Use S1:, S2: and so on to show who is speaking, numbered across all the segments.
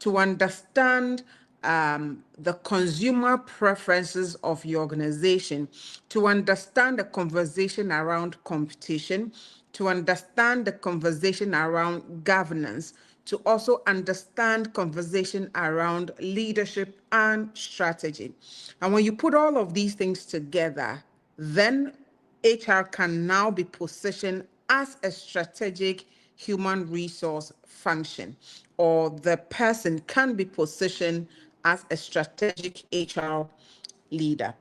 S1: to understand the consumer preferences of your organization, to understand the conversation around competition, to understand the conversation around governance, to also understand conversation around leadership and strategy. And when you put all of these things together, then HR can now be positioned as a strategic human resource function, or the person can be positioned as a strategic HR leader.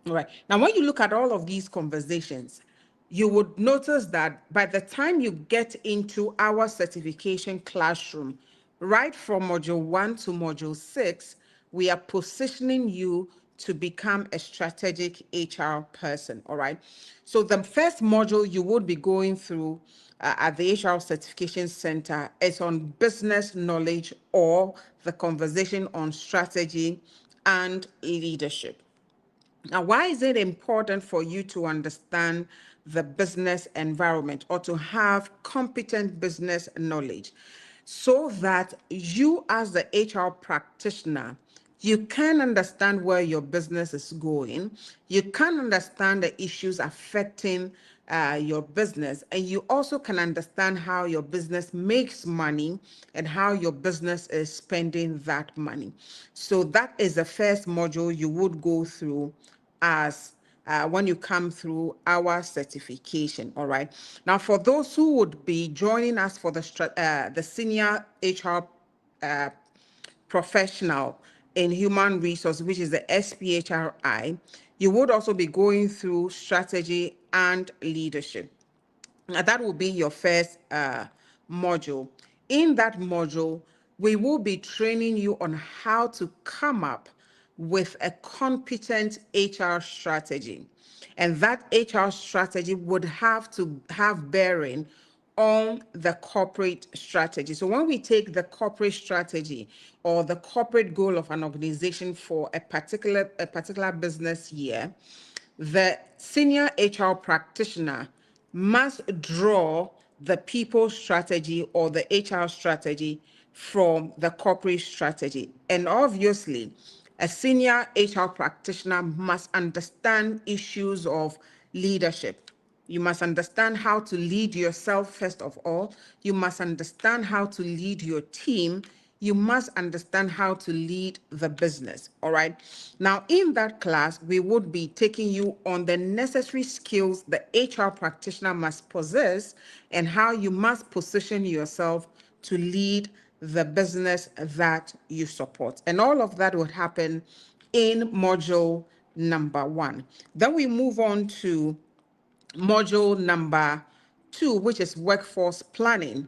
S1: All right. Now, when you look at all of these conversations, you would notice that by the time you get into our certification classroom, right from module 1 to module 6, we are positioning you to become a strategic HR person. All right. So the first module you would be going through at the HR Certification Center is on business knowledge, or the conversation on strategy and leadership. Now, why is it important for you to understand the business environment or to have competent business knowledge? So that you, as the HR practitioner, you can understand where your business is going, you can understand the issues affecting your business, and you also can understand how your business makes money and how your business is spending that money. So that is the first module you would go through as when you come through our certification. All right. Now, for those who would be joining us for the senior HR professional in human resource, which is the SPHRi, you would also be going through strategy and leadership. Now, that will be your first module. In that module, we will be training you on how to come up with a competent HR strategy. And that HR strategy would have to have bearing on the corporate strategy. So when we take the corporate strategy or the corporate goal of an organization for a particular business year, the senior HR practitioner must draw the people strategy or the HR strategy from the corporate strategy. And obviously, a senior HR practitioner must understand issues of leadership. You must understand how to lead yourself, first of all. You must understand how to lead your team. You must understand how to lead the business. All right. Now, in that class, we would be taking you on the necessary skills the HR practitioner must possess and how you must position yourself to lead the business that you support. And all of that would happen in module number 1. Then we move on to module number 2, which is workforce planning.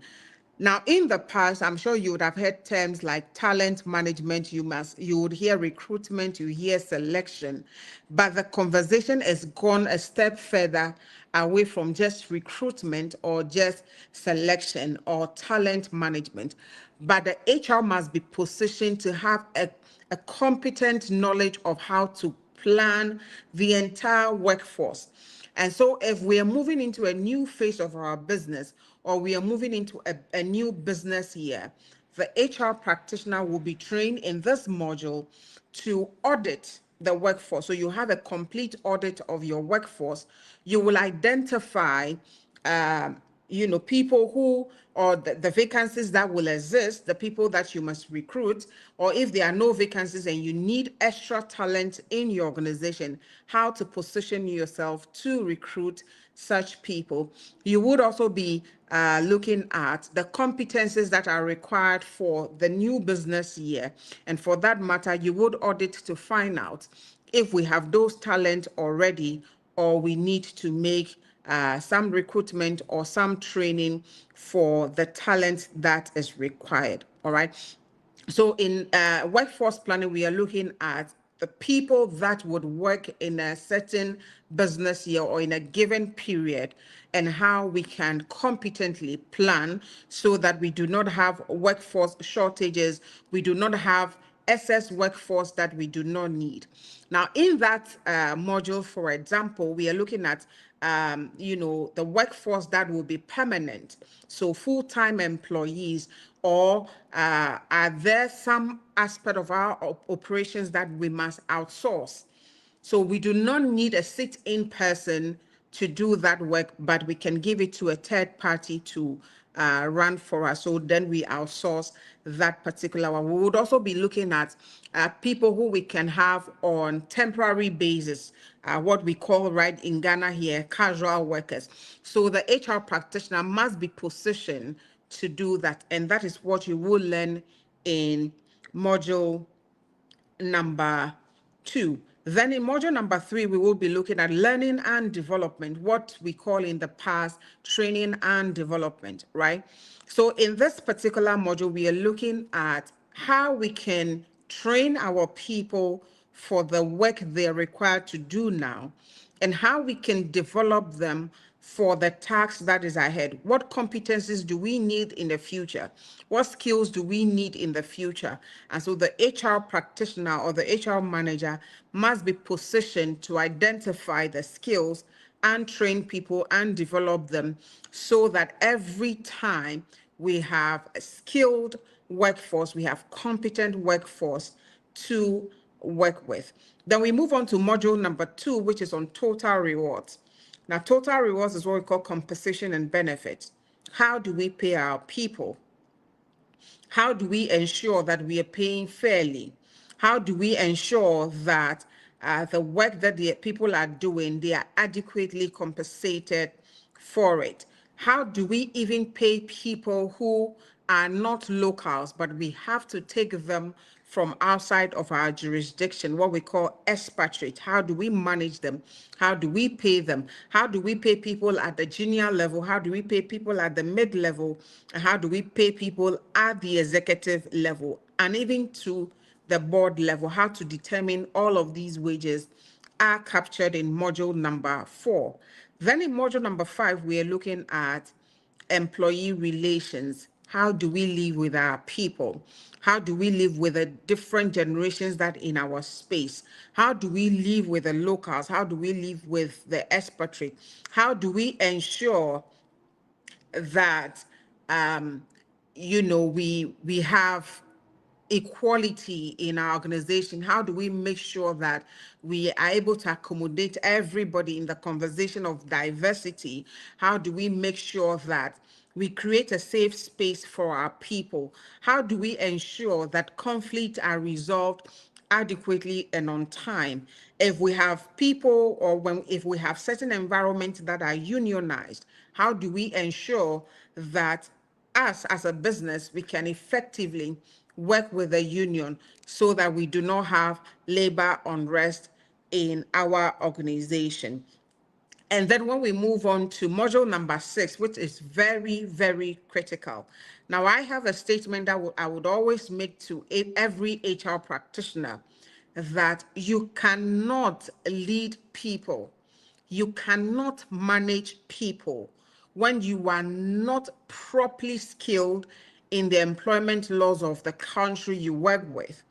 S1: Now, in the past, I'm sure you would have heard terms like talent management. You would hear recruitment, you hear selection, but the conversation has gone a step further away from just recruitment or just selection or talent management. But the HR must be positioned to have a competent knowledge of how to plan the entire workforce. And so if we are moving into a new phase of our business, or we are moving into a new business year, the HR practitioner will be trained in this module to audit the workforce. So you have a complete audit of your workforce. You will identify people who, or the vacancies that will exist, the people that you must recruit, or if there are no vacancies and you need extra talent in your organization, how to position yourself to recruit such people. You would also be looking at the competencies that are required for the new business year. And for that matter, you would audit to find out if we have those talent already, or we need to make some recruitment or some training for the talent that is required. All right. So in workforce planning, we are looking at the people that would work in a certain business year or in a given period, and how we can competently plan so that we do not have workforce shortages, we do not have excess workforce that we do not need. Now, in that module, for example, we are looking at the workforce that will be permanent, so full-time employees, or are there some aspect of our operations that we must outsource? So we do not need a sit-in person to do that work, but we can give it to a third party to run for us. So then we outsource that particular one. We would also be looking at people who we can have on temporary basis, what we call right in Ghana here, casual workers. So the HR practitioner must be positioned to do that. And that is what you will learn in module number 2. Then in module number 3, we will be looking at learning and development, what we call in the past training and development, right? So in this particular module, we are looking at how we can train our people for the work they're required to do now, and how we can develop them for the task that is ahead. What competencies do we need in the future? What skills do we need in the future? And so the HR practitioner or the HR manager must be positioned to identify the skills and train people and develop them, so that every time we have a skilled workforce, we have competent workforce to work with. Then we move on to module number 2, which is on total rewards. Now, total rewards is what we call compensation and benefits. How do we pay our people? How do we ensure that we are paying fairly? How do we ensure that the work that the people are doing, they are adequately compensated for it? How do we even pay people who are not locals, but we have to take them from outside of our jurisdiction, what we call expatriate? How do we manage them? How do we pay them? How do we pay people at the junior level? How do we pay people at the mid-level? And how do we pay people at the executive level? And even to the board level, how to determine all of these wages are captured in module number 4. Then in module number 5, we are looking at employee relations. How do we live with our people? How do we live with the different generations that in our space? How do we live with the locals? How do we live with the expatriate? How do we ensure that we have equality in our organization? How do we make sure that we are able to accommodate everybody in the conversation of diversity? How do we make sure that we create a safe space for our people? How do we ensure that conflicts are resolved adequately and on time? If we have people, or if we have certain environments that are unionized, how do we ensure that us as a business, we can effectively work with the union so that we do not have labor unrest in our organization? And then when we move on to module number 6, which is very, very critical. Now, I have a statement that I would always make to every HR practitioner, that you cannot lead people, you cannot manage people when you are not properly skilled in the employment laws of the country you work with.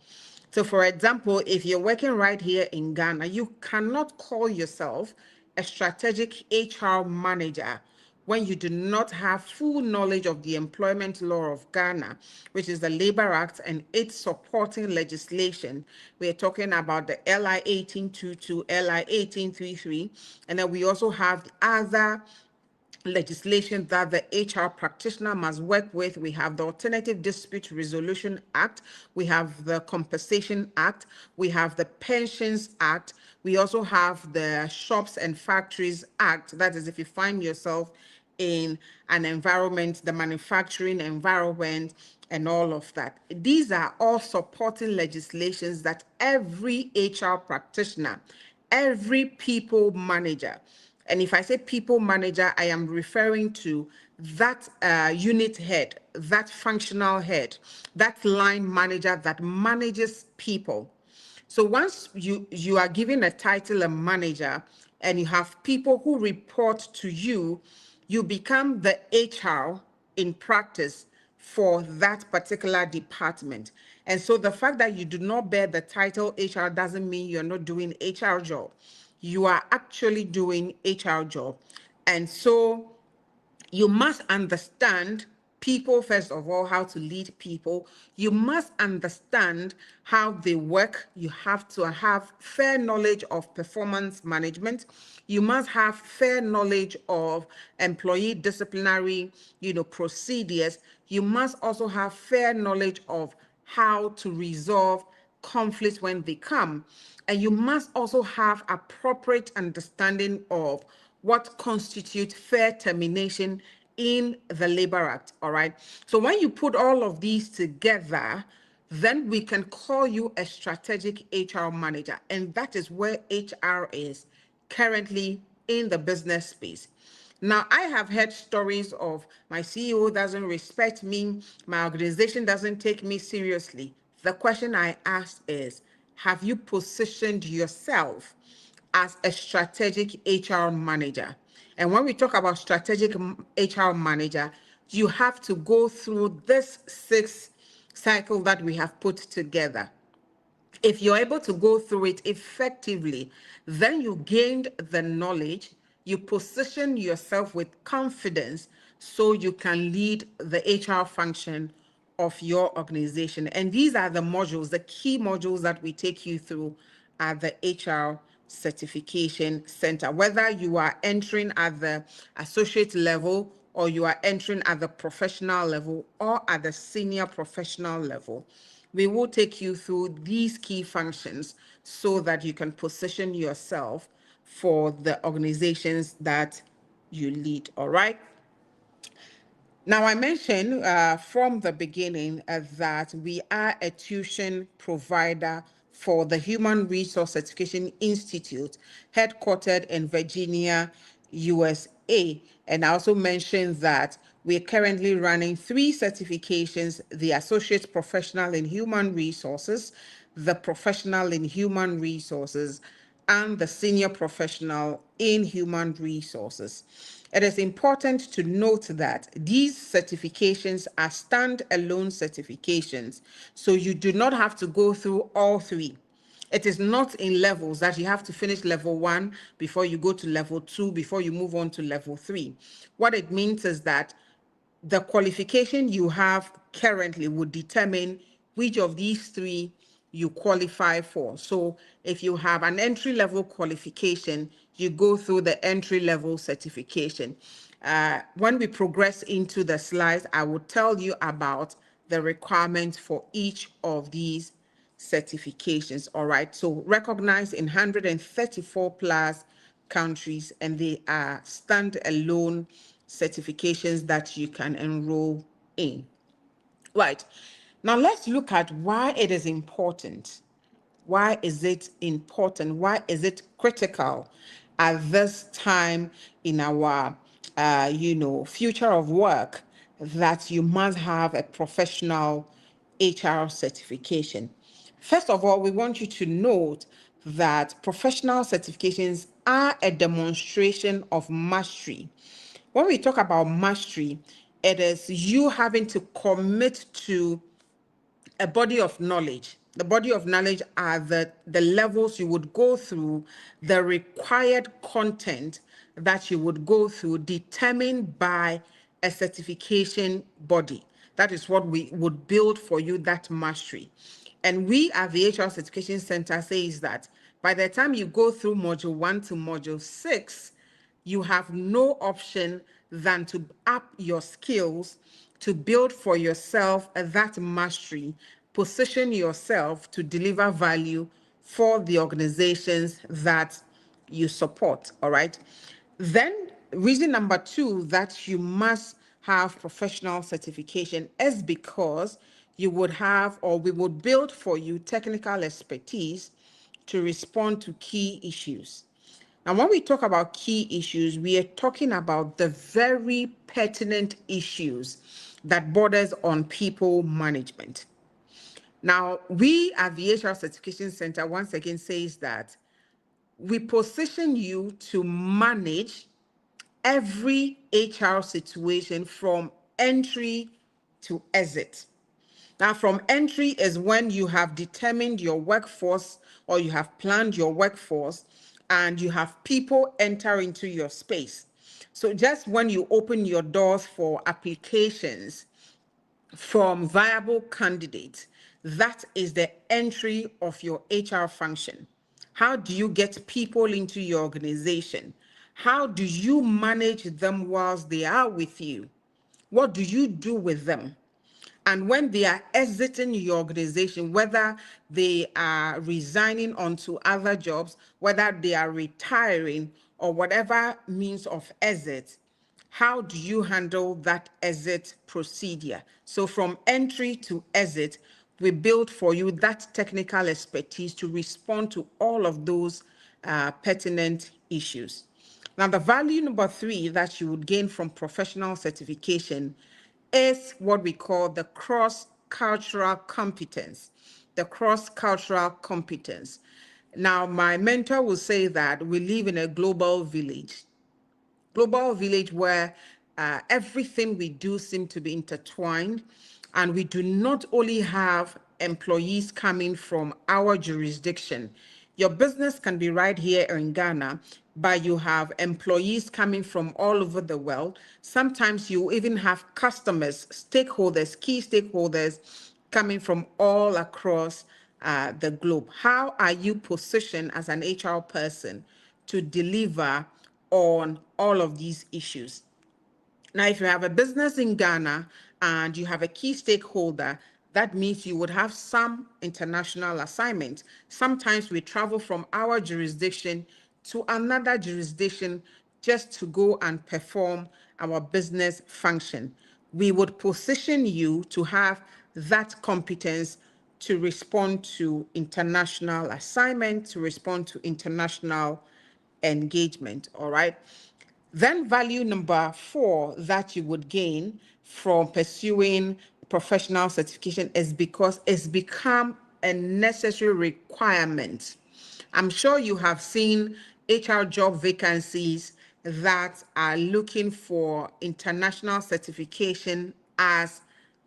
S1: So for example, if you're working right here in Ghana, you cannot call yourself a strategic HR manager when you do not have full knowledge of the employment law of Ghana, which is the Labor Act and its supporting legislation. We're talking about the LI 1822, LI 1833, and then we also have other legislation that the HR practitioner must work with. We have the Alternative Dispute Resolution Act, we have the Compensation Act, we have the Pensions Act, we also have the Shops and Factories Act. That is, if you find yourself in an environment, the manufacturing environment, and all of that. These are all supporting legislations that every HR practitioner, every people manager, and if I say people manager, I am referring to that unit head, that functional head, that line manager that manages people. So once you are given a title, a manager, and you have people who report to you, you become the HR in practice for that particular department. And so the fact that you do not bear the title HR doesn't mean you're not doing HR job. you are actually doing HR job. And so you must understand people, first of all, how to lead people. You must understand how they work. You have to have fair knowledge of performance management. You must have fair knowledge of employee disciplinary, procedures. You must also have fair knowledge of how to resolve conflicts when they come. And you must also have appropriate understanding of what constitutes fair termination in the Labor Act, all right? So when you put all of these together, then we can call you a strategic HR manager. And that is where HR is currently in the business space. Now, I have heard stories of my CEO doesn't respect me, my organization doesn't take me seriously. The question I asked is, have you positioned yourself as a strategic HR manager? And when we talk about strategic HR manager, you have to go through this 6 cycle that we have put together. If you're able to go through it effectively, then you gained the knowledge, you position yourself with confidence so you can lead the HR function of your organization. And these are the modules, the key modules that we take you through at the HR Certification Center. Whether you are entering at the associate level or you are entering at the professional level or at the senior professional level, we will take you through these key functions so that you can position yourself for the organizations that you lead, all right? Now, I mentioned from the beginning that we are a tuition provider for the Human Resource Certification Institute, headquartered in Virginia, USA. And I also mentioned that we're currently running 3 certifications: the Associate Professional in Human Resources, the Professional in Human Resources, and the Senior Professional in Human Resources. It is important to note that these certifications are standalone certifications, so you do not have to go through all 3. It is not in levels that you have to finish level 1 before you go to level 2, before you move on to level 3. What it means is that the qualification you have currently would determine which of these 3 you qualify for. So if you have an entry-level qualification, you go through the entry-level certification. When we progress into the slides, I will tell you about the requirements for each of these certifications, all right? So recognized in 134 plus countries, and they are standalone certifications that you can enroll in. Right. Now let's look at why it is important. Why is it important? Why is it critical at this time in our, future of work that you must have a professional HR certification? First of all, we want you to note that professional certifications are a demonstration of mastery. When we talk about mastery, it is you having to commit to a body of knowledge. The body of knowledge are the levels you would go through, the required content that you would go through, determined by a certification body. That is what we would build for you, that mastery. And we at the HR Certification Center says that by the time you go through module 1 to module 6, you have no option than to up your skills, to build for yourself that mastery, position yourself to deliver value for the organizations that you support, all right? Then reason number 2 that you must have professional certification is because you would have, or we would build for you, technical expertise to respond to key issues. Now, when we talk about key issues, we are talking about the very pertinent issues that borders on people management. Now, we at the HR Certification Center once again says that we position you to manage every HR situation from entry to exit. Now, from entry is when you have determined your workforce or you have planned your workforce and you have people enter into your space. So just when you open your doors for applications from viable candidates, that is the entry of your HR function. How do you get people into your organization? How do you manage them whilst they are with you? What do you do with them? And when they are exiting your organization, whether they are resigning onto other jobs, whether they are retiring, or whatever means of exit, how do you handle that exit procedure? So from entry to exit, we build for you that technical expertise to respond to all of those pertinent issues. Now, the value number 3 that you would gain from professional certification is what we call the cross-cultural competence. The cross-cultural competence. Now, my mentor will say that we live in a global village where everything we do seems to be intertwined, and we do not only have employees coming from our jurisdiction. Your business can be right here in Ghana, but you have employees coming from all over the world. Sometimes you even have customers, stakeholders, key stakeholders coming from all across the globe. How are you positioned as an HR person to deliver on all of these issues? Now, if you have a business in Ghana and you have a key stakeholder, that means you would have some international assignment. Sometimes we travel from our jurisdiction to another jurisdiction just to go and perform our business function. We would position you to have that competence to respond to international assignment, to respond to international engagement, all right? Then value number 4 that you would gain from pursuing professional certification is because it's become a necessary requirement. I'm sure you have seen HR job vacancies that are looking for international certification as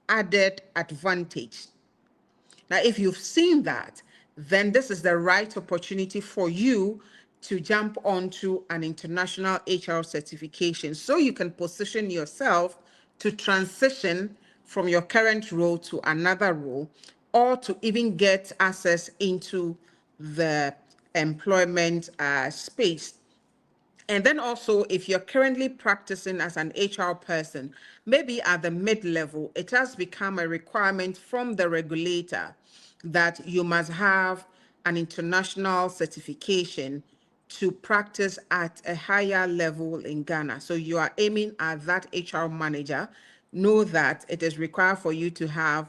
S1: added advantage. Now, if you've seen that, then this is the right opportunity for you to jump onto an international HR certification so you can position yourself to transition from your current role to another role, or to even get access into the employment space. And then also, if you're currently practicing as an HR person, maybe at the mid-level, it has become a requirement from the regulator that you must have an international certification to practice at a higher level in Ghana. So you are aiming at that HR manager. Know that it is required for you to have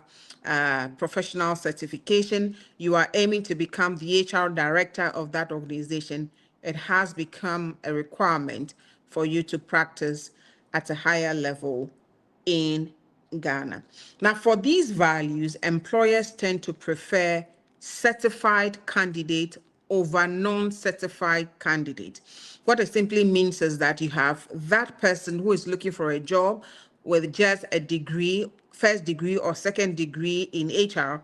S1: professional certification. You are aiming to become the HR director of that organization. It has become a requirement for you to practice at a higher level in Ghana. Now, for these values, employers tend to prefer certified candidate over non-certified candidate. What it simply means is that you have that person who is looking for a job with just a degree, first degree or second degree in HR,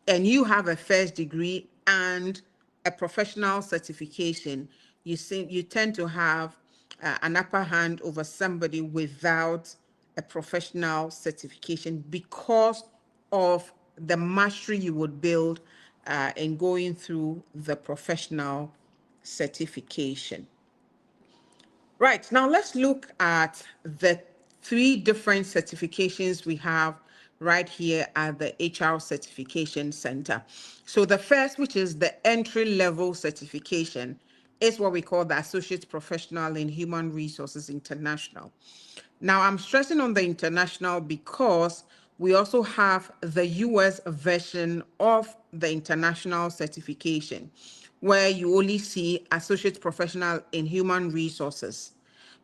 S1: and you have a first degree and a professional certification. You tend to have an upper hand over somebody without a professional certification because of the mastery you would build in going through the professional certification. Right, now let's look at the 3 different certifications we have right here at the HR Certification Center. So the first, which is the entry-level certification, is what we call the Associate Professional in Human Resources International. Now, I'm stressing on the international because we also have the US version of the international certification, where you only see Associate Professional in Human Resources.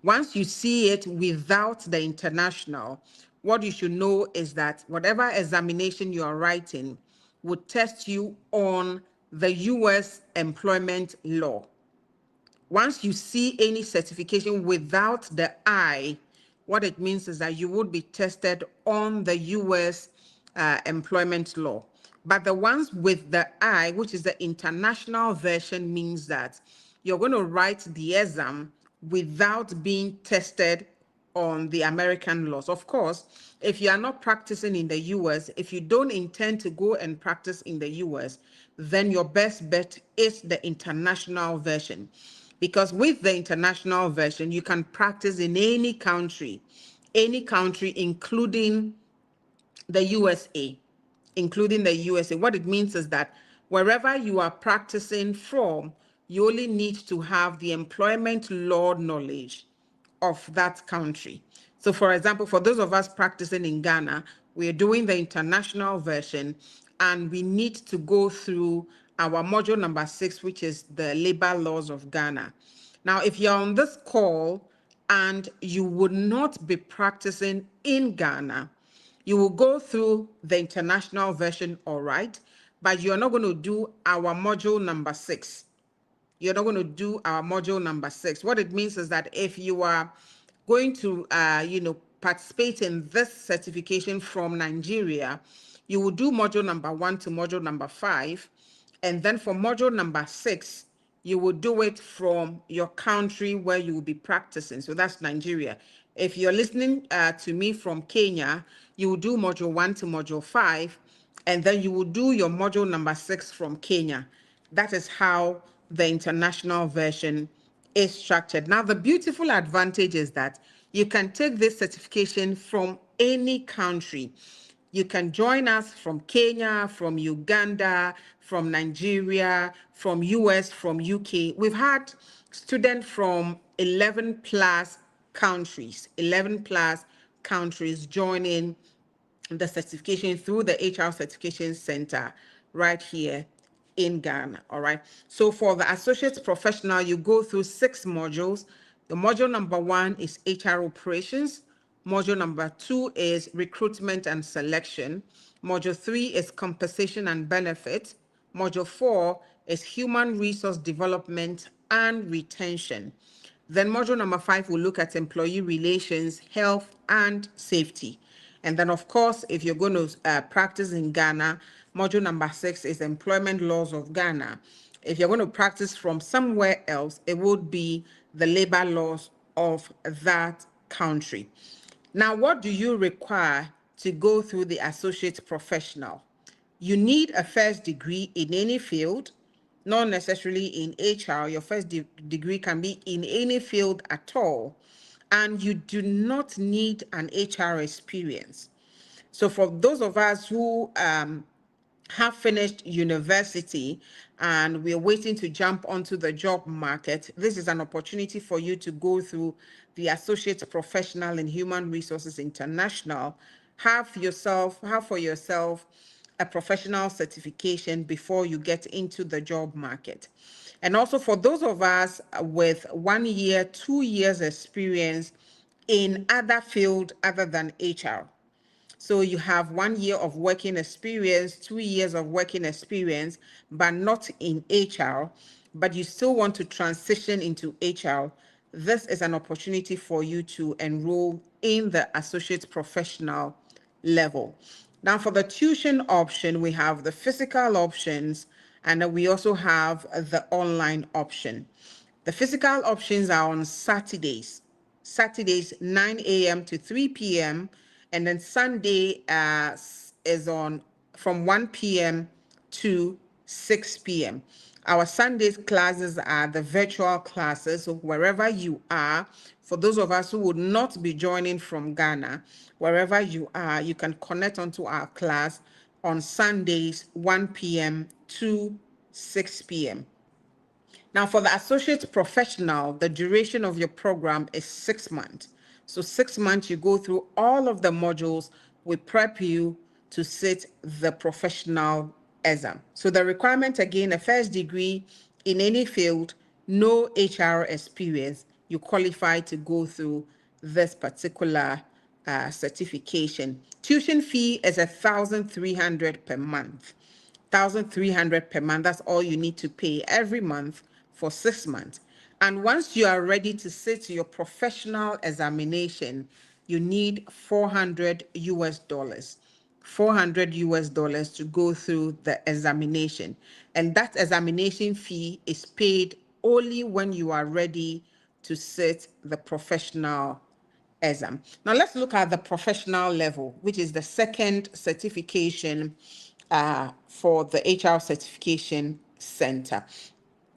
S1: Once you see it without the international, what you should know is that whatever examination you are writing would test you on the US employment law. Once you see any certification without the I, what it means is that you would be tested on the US employment law. But the ones with the I, which is the international version, means that you're going to write the exam without being tested on the American laws. Of course, if you are not practicing in the US, if you don't intend to go and practice in the US, then your best bet is the international version. Because with the international version, you can practice in any country, the USA, including the USA. What it means is that wherever you are practicing from, you only need to have the employment law knowledge of that country. So, for example, for those of us practicing in Ghana, we're doing the international version and we need to go through our module number 6, which is the labor laws of Ghana. Now, if you're on this call and you would not be practicing in Ghana, you will go through the international version, all right, but you're not going to do our module number 6. You're not going to do our module number 6. What it means is that if you are going to, participate in this certification from Nigeria, you will do module number 1 to module number 5. And then for module number 6, you will do it from your country where you will be practicing. So that's Nigeria. If you're listening to me from Kenya, you will do module 1 to module 5, and then you will do your module number 6 from Kenya. That is how the international version is structured. Now, the beautiful advantage is that you can take this certification from any country. You can join us from Kenya, from Uganda, from Nigeria, from US, from UK. We've had students from 11 plus countries joining the certification through the HR Certification Center right here in Ghana. All right. So for the associate professional, you go through 6 modules. The module number 1 is HR operations. Module number 2 is recruitment and selection. Module 3 is compensation and benefits. Module 4 is human resource development and retention. Then module number 5 will look at employee relations, health, and safety. And then, of course, if you're going to practice in Ghana, module number 6 is employment laws of Ghana. If you're going to practice from somewhere else, it would be the labor laws of that country. Now, what do you require to go through the associate professional? You need a first degree in any field, not necessarily in HR. Your first degree can be in any field at all. And you do not need an HR experience. So for those of us who have finished university and we're waiting to jump onto the job market, this is an opportunity for you to go through the Associate Professional in Human Resources International. Have for yourself a professional certification before you get into the job market. And also for those of us with 1 year, 2 years experience in other field other than HR. So you have 1 year of working experience, 2 years of working experience, but not in HR, but you still want to transition into HR. This is an opportunity for you to enroll in the associate professional level. Now for the tuition option, we have the physical options, and we also have the online option. The physical options are on Saturdays, 9 a.m. to 3 p.m. And then Sunday is on from 1 p.m. to 6 p.m. Our Sundays classes are the virtual classes. So wherever you are, for those of us who would not be joining from Ghana, wherever you are, you can connect onto our class on Sundays, 1 p.m. to 6 p.m. Now, for the associate professional, the duration of your program is 6 months. So 6 months, you go through all of the modules. We prep you to sit the professional exam. So the requirement, again, a first degree in any field, no HR experience, you qualify to go through this particular certification. Tuition fee is 1,300 per month. 1,300 per month. That's all you need to pay every month for 6 months. And once you are ready to sit your professional examination, you need $400 US. $400 US to go through the examination. And that examination fee is paid only when you are ready to sit the professional exam. Now let's look at the professional level, which is the second certification for the HR Certification Center.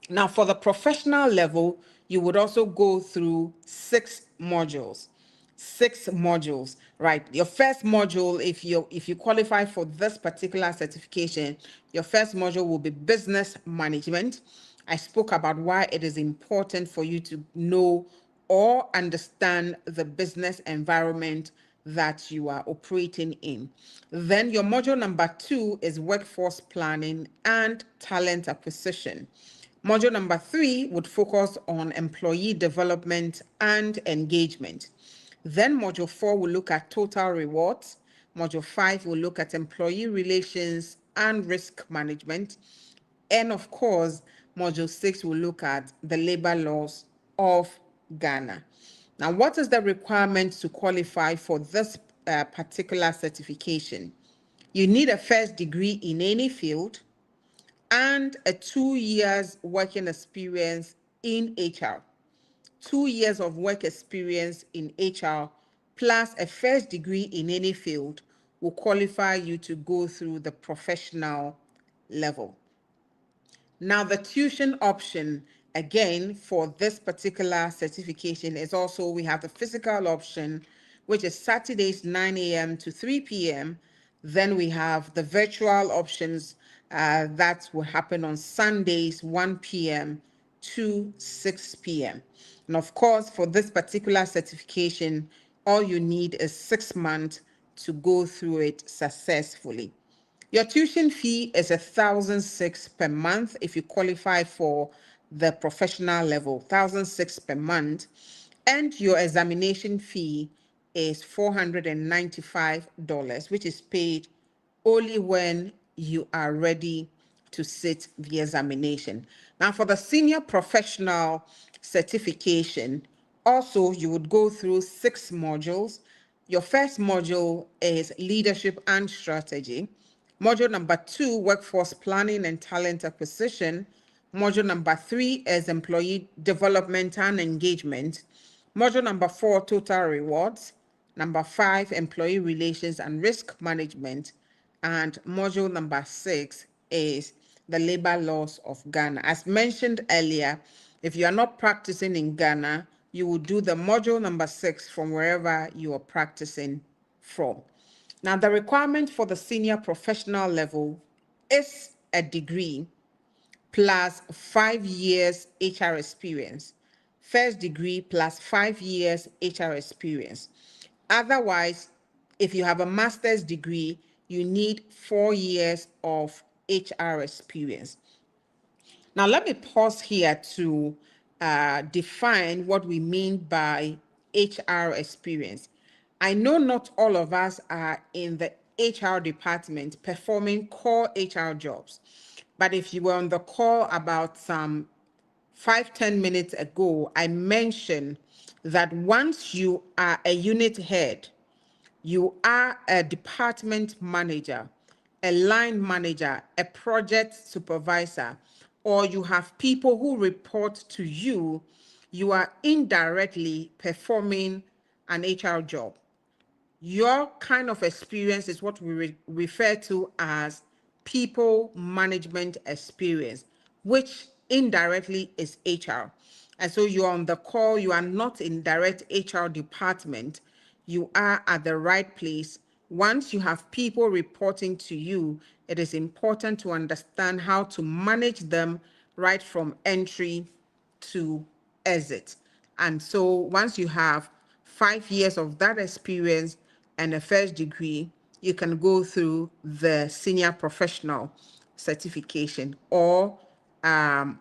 S1: Now, for the professional level, you would also go through 6 modules. 6 modules, right? Your first module, if you qualify for this particular certification, your first module will be business management. I spoke about why it is important for you to know or understand the business environment that you are operating in. Then your module number 2 is workforce planning and talent acquisition. Module number 3 would focus on employee development and engagement. Then module 4 will look at total rewards. Module 5 will look at employee relations and risk management. And of course, module 6 will look at the labor laws of Ghana. Now, what is the requirement to qualify for this particular certification? You need a first degree in any field and a 2 years working experience in HR. 2 years of work experience in HR plus a first degree in any field will qualify you to go through the professional level. Now, the tuition option, again, for this particular certification is also, we have the physical option, which is Saturdays 9 a.m. to 3 p.m. Then we have the virtual options that will happen on Sundays 1 p.m. to 6 p.m. And of course, for this particular certification, all you need is 6 months to go through it successfully. Your tuition fee is 1,006 per month if you qualify for the professional level, 1,006 per month, and your examination fee is $495, which is paid only when you are ready to sit the examination. Now, for the senior professional certification, also you would go through 6 modules. Your first module is leadership and strategy. Module number 2, workforce planning and talent acquisition. Module number 3 is employee development and engagement. Module number 4, total rewards. Number 5, employee relations and risk management. And module number 6 is the labor laws of Ghana. As mentioned earlier, if you are not practicing in Ghana, you will do the module number 6 from wherever you are practicing from. Now, the requirement for the senior professional level is a degree plus 5 years HR experience. First degree plus 5 years HR experience. Otherwise, if you have a master's degree, you need 4 years of HR experience. Now, let me pause here to define what we mean by HR experience. I know not all of us are in the HR department performing core HR jobs, but if you were on the call about some 5-10 minutes ago, I mentioned that once you are a unit head, you are a department manager, a line manager, a project supervisor, or you have people who report to you, you are indirectly performing an HR job. Your kind of experience is what we refer to as people management experience, which indirectly is HR. And so you're on the call, you are not in direct HR department, you are at the right place. Once you have people reporting to you, it is important to understand how to manage them right from entry to exit. And so once you have 5 years of that experience and a first degree, you can go through the senior professional certification or a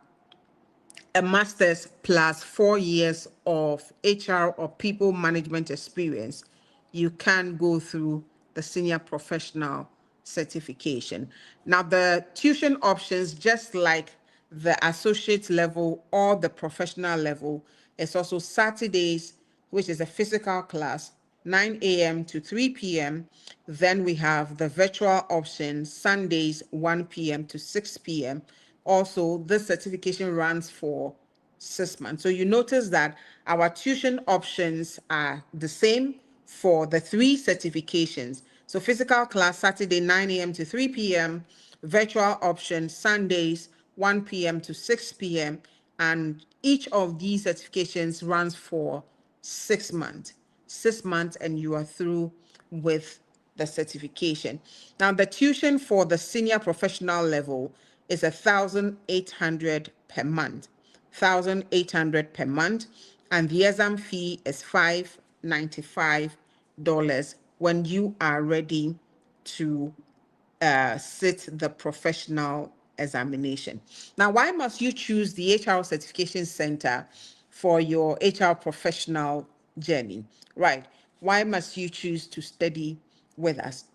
S1: master's plus 4 years of HR or people management experience, you can go through the senior professional certification. Now, the tuition options, just like the associate level or the professional level, is also Saturdays, which is a physical class, 9 a.m. to 3 p.m. Then we have the virtual option, Sundays, 1 p.m. to 6 p.m. Also, this certification runs for 6 months. So you notice that our tuition options are the same for the 3 certifications. So physical class Saturday 9 a.m. to 3 p.m., virtual option Sundays 1 p.m. to 6 p.m., and each of these certifications runs for 6 months. 6 months and you are through with the certification. Now, the tuition for the senior professional level is 1,800 per month. 1,800 per month, and the exam fee is $595 when you are ready to sit the professional examination. Now, why must you choose the HR Certification Center for your HR professional journey? Right. Why must you choose to study with us?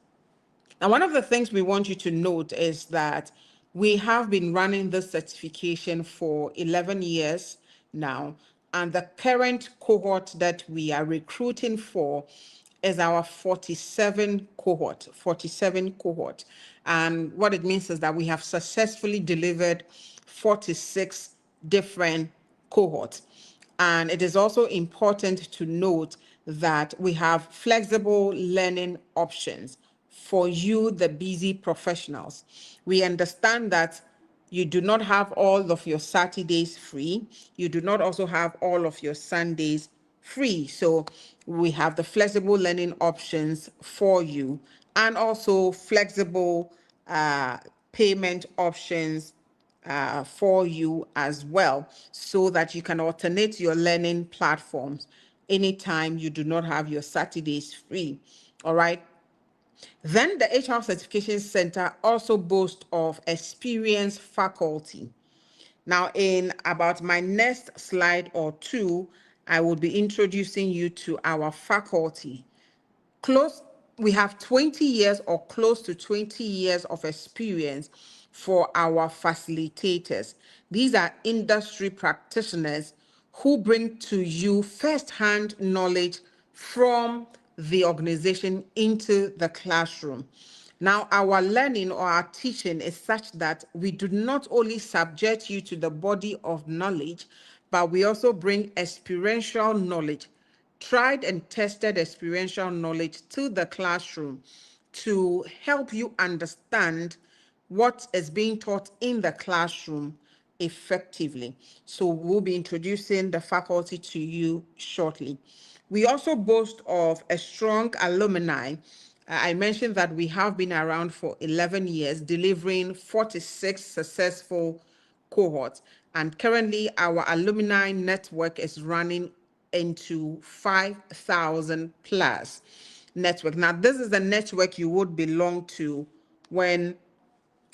S1: Now, one of the things we want you to note is that we have been running this certification for 11 years now, and the current cohort that we are recruiting for is our 47 cohort, 47 cohort. And what it means is that we have successfully delivered 46 different cohorts. And it is also important to note that we have flexible learning options for you, the busy professionals. We understand that you do not have all of your Saturdays free. You do not also have all of your Sundays free. So we have the flexible learning options for you, and also flexible payment options for you as well, so that you can alternate your learning platforms anytime you do not have your Saturdays free. All right. Then the HR Certification Center also boasts of experienced faculty. Now, in about my next slide or two, I will be introducing you to our faculty. We have 20 years or close to 20 years of experience for our facilitators. These are industry practitioners who bring to you first-hand knowledge from the organization into the classroom. Now, our learning or our teaching is such that we do not only subject you to the body of knowledge, but we also bring experiential knowledge, tried and tested experiential knowledge to the classroom to help you understand what is being taught in the classroom effectively. So we'll be introducing the faculty to you shortly. We also boast of a strong alumni. I mentioned that we have been around for 11 years, delivering 46 successful cohorts. And currently our alumni network is running into 5,000 plus network. Now, this is the network you would belong to when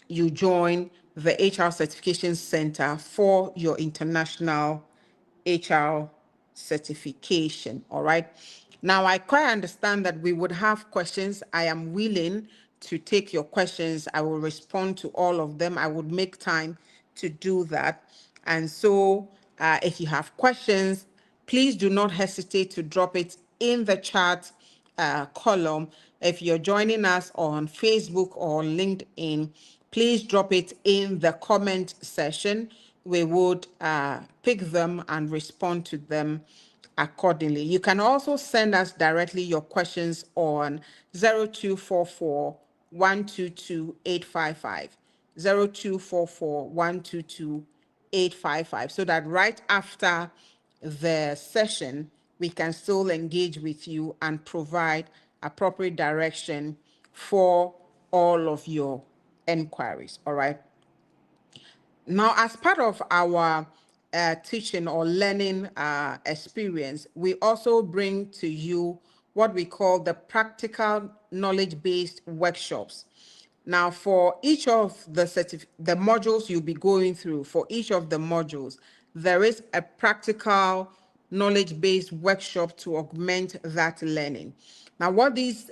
S1: you join the HR Certification Center for your international HR certification. All right. Now, I quite understand that we would have questions. I am willing to take your questions. I will respond to all of them. I would make time to do that. And so if you have questions, please do not hesitate to drop it in the chat column. If you're joining us on Facebook or LinkedIn, please drop it in the comment section. We would pick them and respond to them accordingly. You can also send us directly your questions on 0244 122 855. 0244 122 855, so that right after the session, we can still engage with you and provide appropriate direction for all of your inquiries. All right. Now, as part of our teaching or learning experience, we also bring to you what we call the practical knowledge-based workshops. Now, for each of the modules you'll be going through, for each of the modules, there is a practical knowledge-based workshop to augment that learning. Now, what these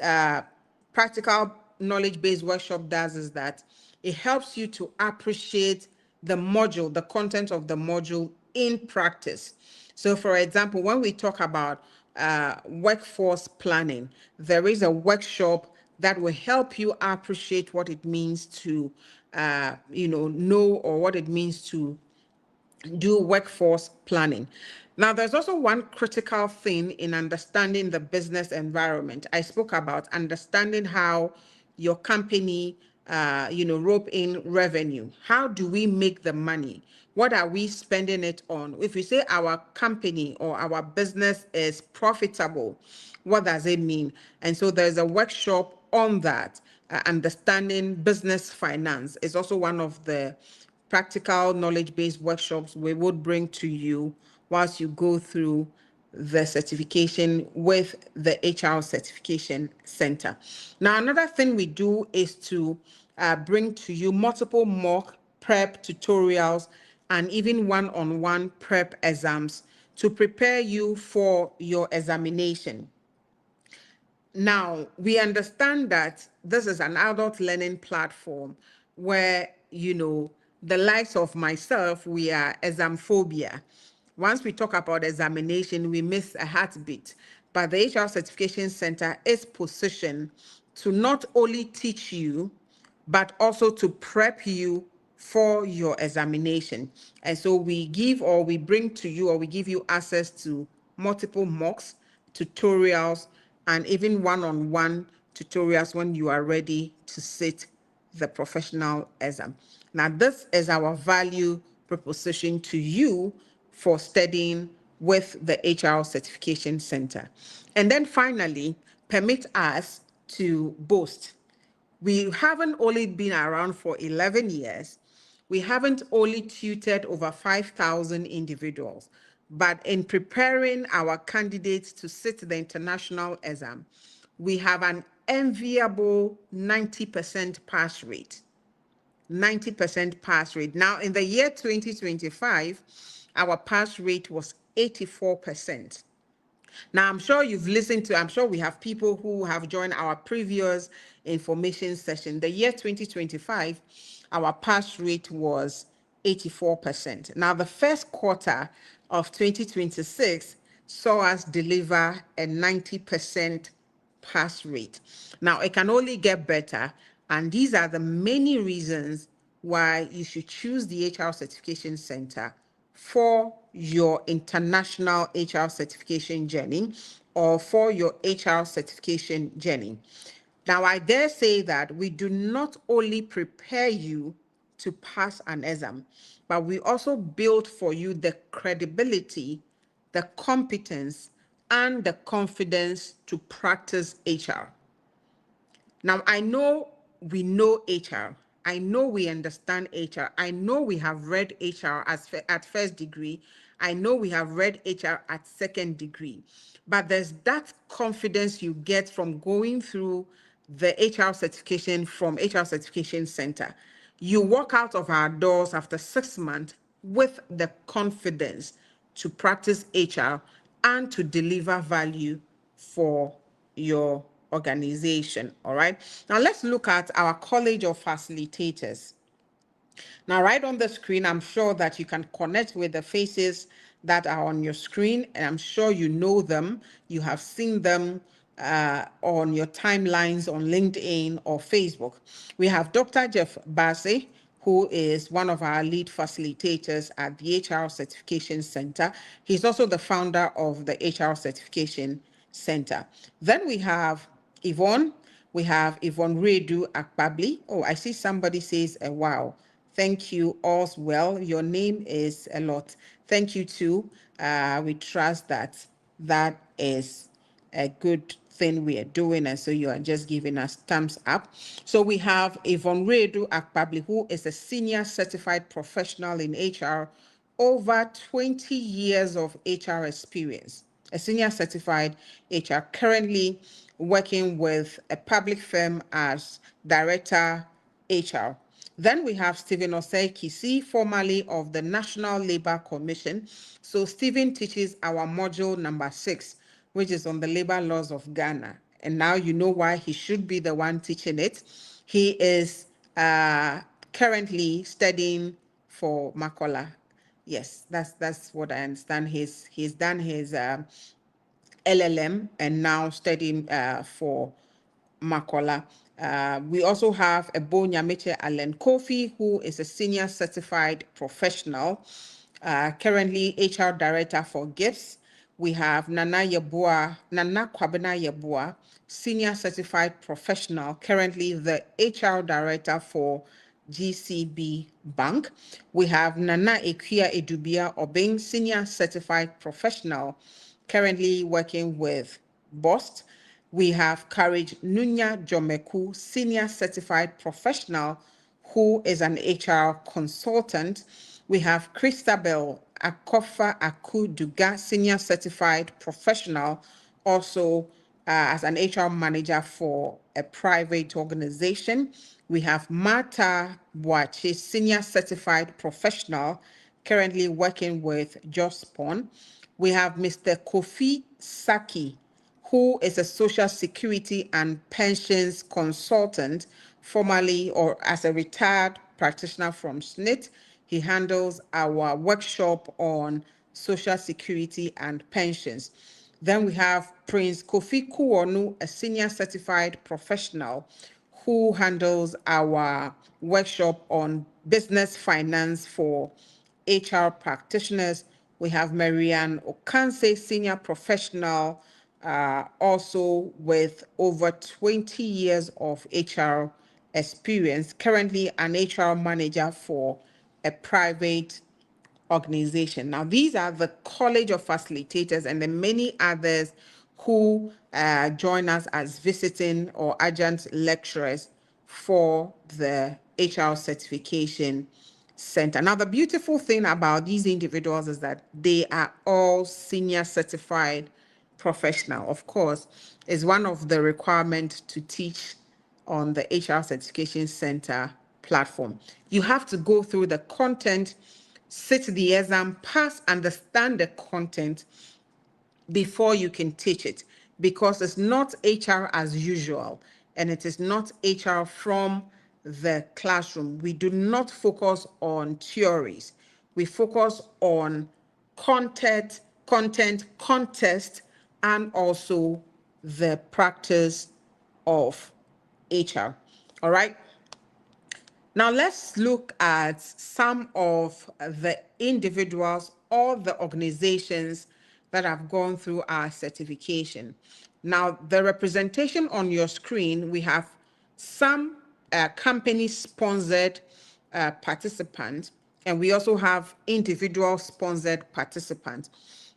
S1: practical knowledge-based workshop does is that it helps you to appreciate the module, the content of the module in practice. So for example, when we talk about workforce planning, there is a workshop that will help you appreciate what it means to, know, or what it means to do workforce planning. Now, there's also one critical thing in understanding the business environment. I spoke about understanding how your company, rope in revenue. How do we make the money? What are we spending it on? If we say our company or our business is profitable, what does it mean? And so there's a workshop on that. Understanding business finance is also one of the practical knowledge-based workshops we would bring to you whilst you go through the certification with the HR Certification Center. Now, another thing we do is to bring to you multiple mock prep tutorials and even one-on-one prep exams to prepare you for your examination. Now, we understand that this is an adult learning platform where, the likes of myself, we are exam phobia. Once we talk about examination, we miss a heartbeat. But the HR Certification Center is positioned to not only teach you, but also to prep you for your examination. And so we bring to you, or we give you access to multiple mocks, tutorials, and even one-on-one tutorials when you are ready to sit the professional exam. Now, this is our value proposition to you for studying with the HR Certification Center. And then finally, permit us to boast. We haven't only been around for 11 years. We haven't only tutored over 5,000 individuals, but in preparing our candidates to sit the international exam, we have an enviable 90% pass rate. 90% pass rate. Now, in the year 2025, our pass rate was 84%. Now, I'm sure we have people who have joined our previous information session. The year 2025, our pass rate was 84%. Now, the first quarter of 2026 saw us deliver a 90% pass rate. Now, it can only get better, and these are the many reasons why you should choose the HR Certification Center for your international HR certification journey or for your HR certification journey. Now, I dare say that we do not only prepare you to pass an exam, but we also build for you the credibility, the competence, and the confidence to practice HR. Now, I know we know HR. I know we understand HR. I know we have read HR at first degree. I know we have read HR at second degree. But there's that confidence you get from going through the HR certification from HR Certification Center. You walk out of our doors after 6 months with the confidence to practice HR and to deliver value for your organization. All right. Now let's look at our College of Facilitators. Now, right on the screen, I'm sure that you can connect with the faces that are on your screen, and I'm sure you know them. You have seen them on your timelines on LinkedIn or Facebook. We have Dr. Jeff Bassey, who is one of our lead facilitators at the HR Certification Center. He's also the founder of the HR Certification Center. Then we have Yvonne. We have Yvonne Redu Akpabli. Oh, I see somebody says, wow. Thank you, all's well. Your name is a lot. Thank you too. We trust that that is a good thing we are doing, and so you are just giving us thumbs up. So we have Yvonne Redu Akpabli, who is a senior certified professional in HR, over 20 years of HR experience, a senior certified HR, currently working with a public firm as director HR. Then we have Stephen Osei Kisi, formerly of the National Labor Commission. So Stephen teaches our module number 6, which is on the labor laws of Ghana. And now you know why he should be the one teaching it. He is currently studying for Makola. Yes, that's what I understand. He's done his LLM and now studying for Makola. We also have Ebo Nyameche Allen Kofi, who is a senior certified professional. currently HR Director for GIFS. We have Nana Kwabena Yeboah, Senior Certified Professional, currently the HR Director for GCB Bank. We have Nana Ekuya Edubia Obeng, Senior Certified Professional, currently working with BOST. We have Courage Nunya Jomeku, Senior Certified Professional, who is an HR consultant. We have Christabel Akofa Akuduga, Senior Certified Professional, also as an HR manager for a private organization. We have Martha Boache, Senior Certified Professional, currently working with Jospon. We have Mr. Kofi Saki, who is a social security and pensions consultant, formerly or as a retired practitioner from SNIT. He handles our workshop on social security and pensions. Then we have Prince Kofi Kuonu, a senior certified professional who handles our workshop on business finance for HR practitioners. We have Marianne Okanse, senior professional, also with over 20 years of HR experience, currently an HR manager for a private organization. Now, these are the College of Facilitators and the many others who join us as visiting or adjunct lecturers for the HR certification center. Now, the beautiful thing about these individuals is that they are all senior certified professional. Of course, is one of the requirements to teach on the HR Certification Center platform. You have to go through the content, sit the exam, pass, understand the content before you can teach it, because it's not HR as usual and it is not HR from the classroom. We do not focus on theories. We focus on content, context, and also the practice of HR. All right. Now let's look at some of the individuals or the organizations that have gone through our certification. Now, the representation on your screen, we have some company-sponsored participants, and we also have individual-sponsored participants.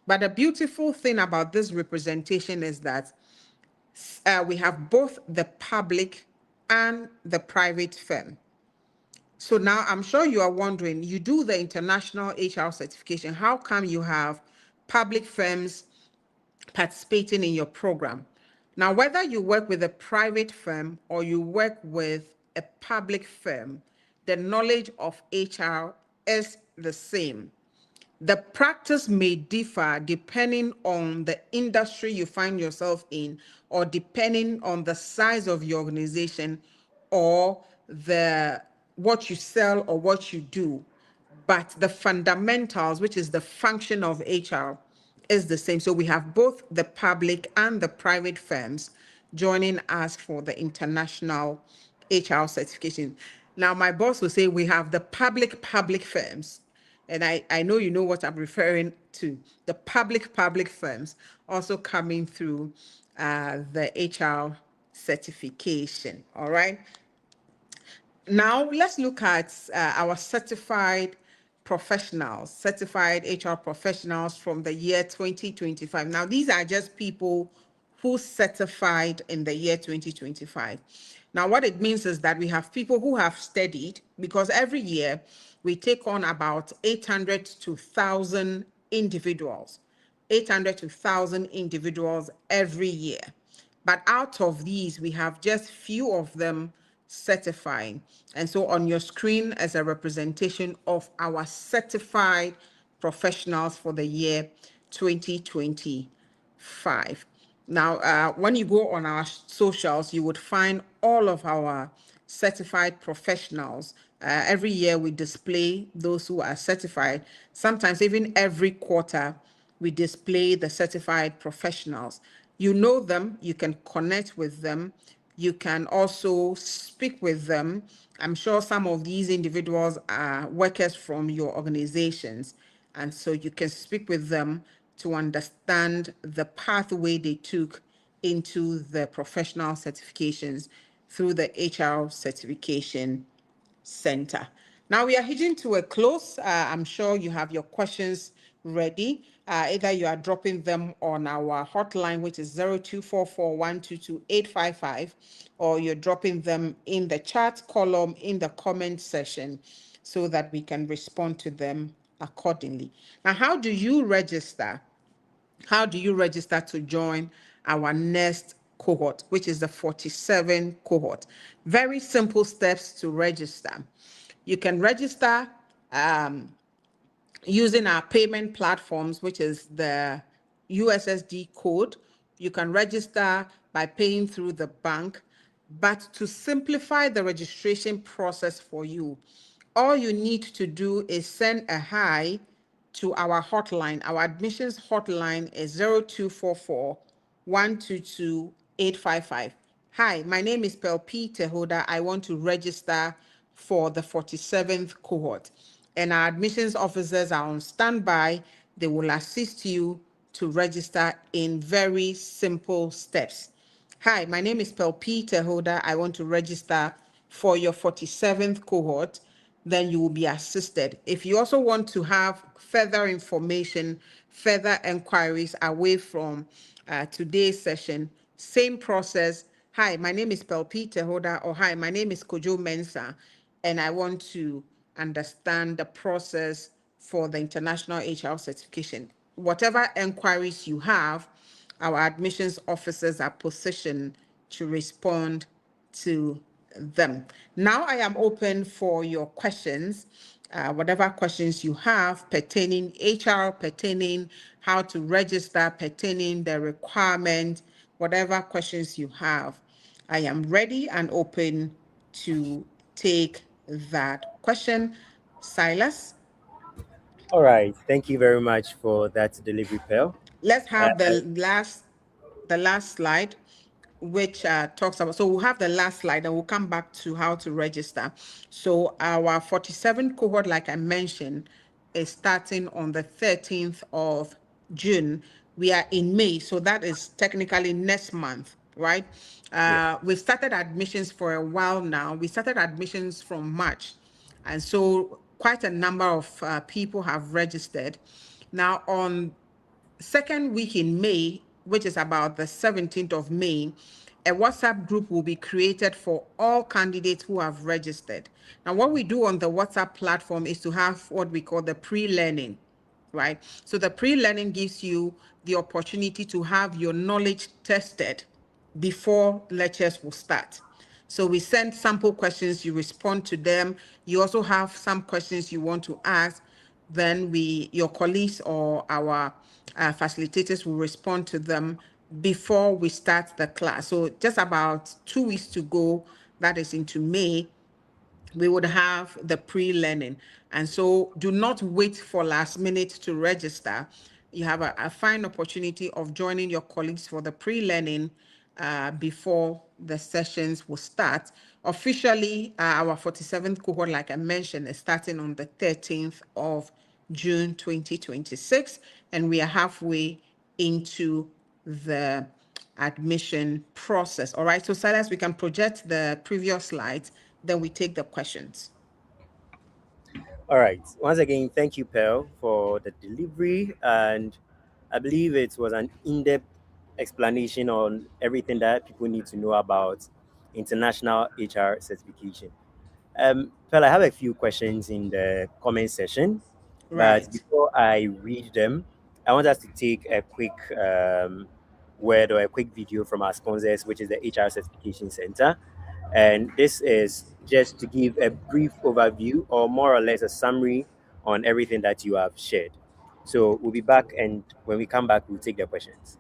S1: But the beautiful thing about this representation is that we have both the public and the private firm. So now I'm sure you are wondering, you do the international HR certification, how come you have public firms participating in your program? Now, whether you work with a private firm or you work with a public firm, the knowledge of HR is the same. The practice may differ depending on the industry you find yourself in, or depending on the size of your organization, or what you sell or what you do. But the fundamentals, which is the function of HR, is the same. So we have both the public and the private firms joining us for the international HR certification. Now, my boss will say we have the public firms, and I know you know what I'm referring to. The public firms also coming through the HR certification. All right. Now let's look at our certified HR professionals from the year 2025. Now, these are just people who certified in the year 2025. Now, what it means is that we have people who have studied, because every year we take on about 800 to 1,000 individuals, 800 to 1,000 individuals every year. But out of these, we have just few of them certifying. And so on your screen is a representation of our certified professionals for the year 2025. Now, when you go on our socials, you would find all of our certified professionals. Every year we display those who are certified. Sometimes even every quarter, we display the certified professionals. You know them, you can connect with them, you can also speak with them. I'm sure some of these individuals are workers from your organizations. And so you can speak with them to understand the pathway they took into the professional certifications through the HR certification center. Now we are heading to a close. I'm sure you have your questions ready. Either you are dropping them on our hotline, which is 0244122855, or you're dropping them in the chat column in the comment section so that we can respond to them accordingly. Now, how do you register? How do you register to join our next cohort, which is the 47 cohort? Very simple steps to register. You can register using our payment platforms, which is the USSD code. You can register by paying through the bank. But to simplify the registration process for you, all you need to do is send a hi to our hotline. Our admissions hotline is 0244 122 855. Hi, my name is Pelpi Tehoda. I want to register for the 47th cohort. And our admissions officers are on standby. They will assist you to register in very simple steps. Hi, my name is Pelpi Tehoda. I want to register for your 47th cohort. Then you will be assisted. If you also want to have further information, further inquiries away from today's session, same process. Hi, my name is Pelpi Tehoda, or hi, my name is Kojo Mensah, and I want to understand the process for the international HR certification. Whatever inquiries you have, our admissions officers are positioned to respond to them. Now I am open for your questions, whatever questions you have pertaining HR, pertaining how to register, pertaining the requirement, whatever questions you have. I am ready and open to take that question. Silas?
S2: All right. Thank you very much for that delivery, Pearl.
S1: Let's have the last slide, which talks about, so we'll have the last slide and we'll come back to how to register. So our 47 cohort, like I mentioned, is starting on the 13th of June. We are in May, so that is technically next month, right? We've started admissions for a while now. We started admissions from March. And so quite a number of people have registered. Now on second week in May, which is about the 17th of May, a WhatsApp group will be created for all candidates who have registered. Now, what we do on the WhatsApp platform is to have what we call the pre-learning, right? So the pre-learning gives you the opportunity to have your knowledge tested before lectures will start. So we send sample questions, you respond to them. You also have some questions you want to ask. Then your colleagues or our facilitators will respond to them before we start the class. So just about 2 weeks to go, that is into May, we would have the pre-learning. And so do not wait for last minute to register. You have a fine opportunity of joining your colleagues for the pre-learning before the sessions will start. Officially, our 47th cohort, like I mentioned, is starting on the 13th of June 2026, and we are halfway into the admission process. All right, so Silas, we can project the previous slides, then we take the questions.
S2: All right. Once again, thank you, Pearl, for the delivery. And I believe it was an in-depth explanation on everything that people need to know about international HR certification. Pearl, I have a few questions in the comment section.
S1: Right.
S2: But before I read them, I want us to take a quick word or a quick video from our sponsors, which is the HR Certification Center. And this is just to give a brief overview or more or less a summary on everything that you have shared. So we'll be back, and when we come back, we'll take the questions.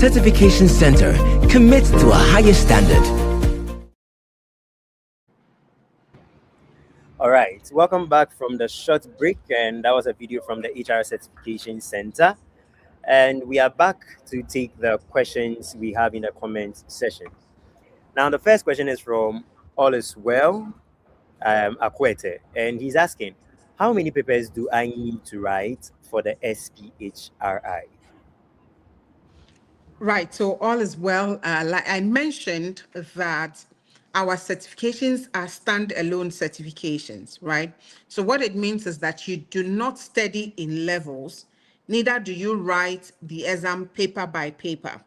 S3: Certification Center commits to a higher standard.
S2: All right, welcome back from the short break, and that was a video from the HR Certification Center. And we are back to take the questions we have in the comment session. Now, the first question is from All Is Well, Akwete, and he's asking, how many papers do I need to write for the SPHRi?
S1: Right. So all is well. Like I mentioned that our certifications are standalone certifications, right? So what it means is that you do not study in levels, neither do you write the exam paper by paper.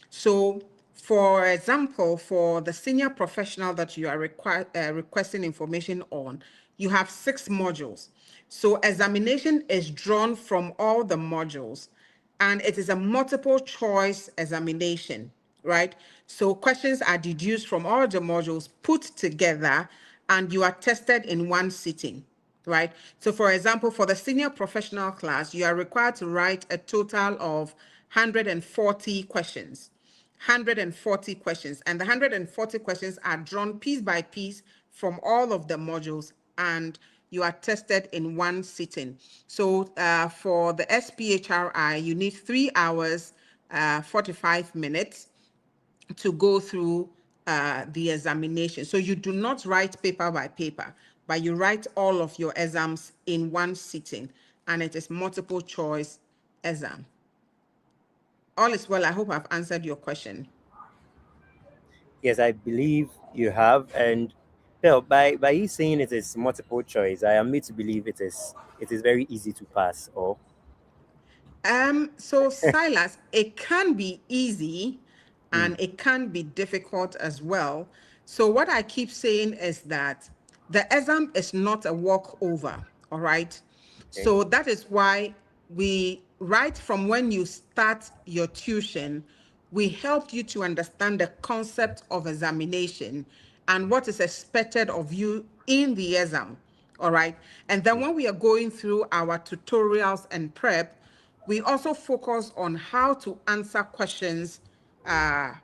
S1: So, for example, for the senior professional that you are requesting information on, you have 6 modules. So, examination is drawn from all the modules, and it is a multiple choice examination, right? So, questions are deduced from all the modules, put together, and you are tested in one sitting, right? So for example, for the senior professional class, you are required to write a total of 140 questions. 140 questions, and the 140 questions are drawn piece by piece from all of the modules, and you are tested in one sitting. So for the SPHRI, you need 3 hours, 45 minutes to go through the examination. So you do not write paper by paper, but you write all of your exams in one sitting, and it is multiple choice exam. All is well. I hope I've answered your question.
S2: Yes, I believe you have. And well, by you saying it is multiple choice, I am made to believe it is very easy to pass. Or
S1: So Silas, it can be easy and it can be difficult as well. So what I keep saying is that the exam is not a walkover, all right?
S2: okay,
S1: So that is why we, right from when you start your tuition, we help you to understand the concept of examination and what is expected of you in the exam, all right? And then when we are going through our tutorials and prep, we also focus on how to answer questions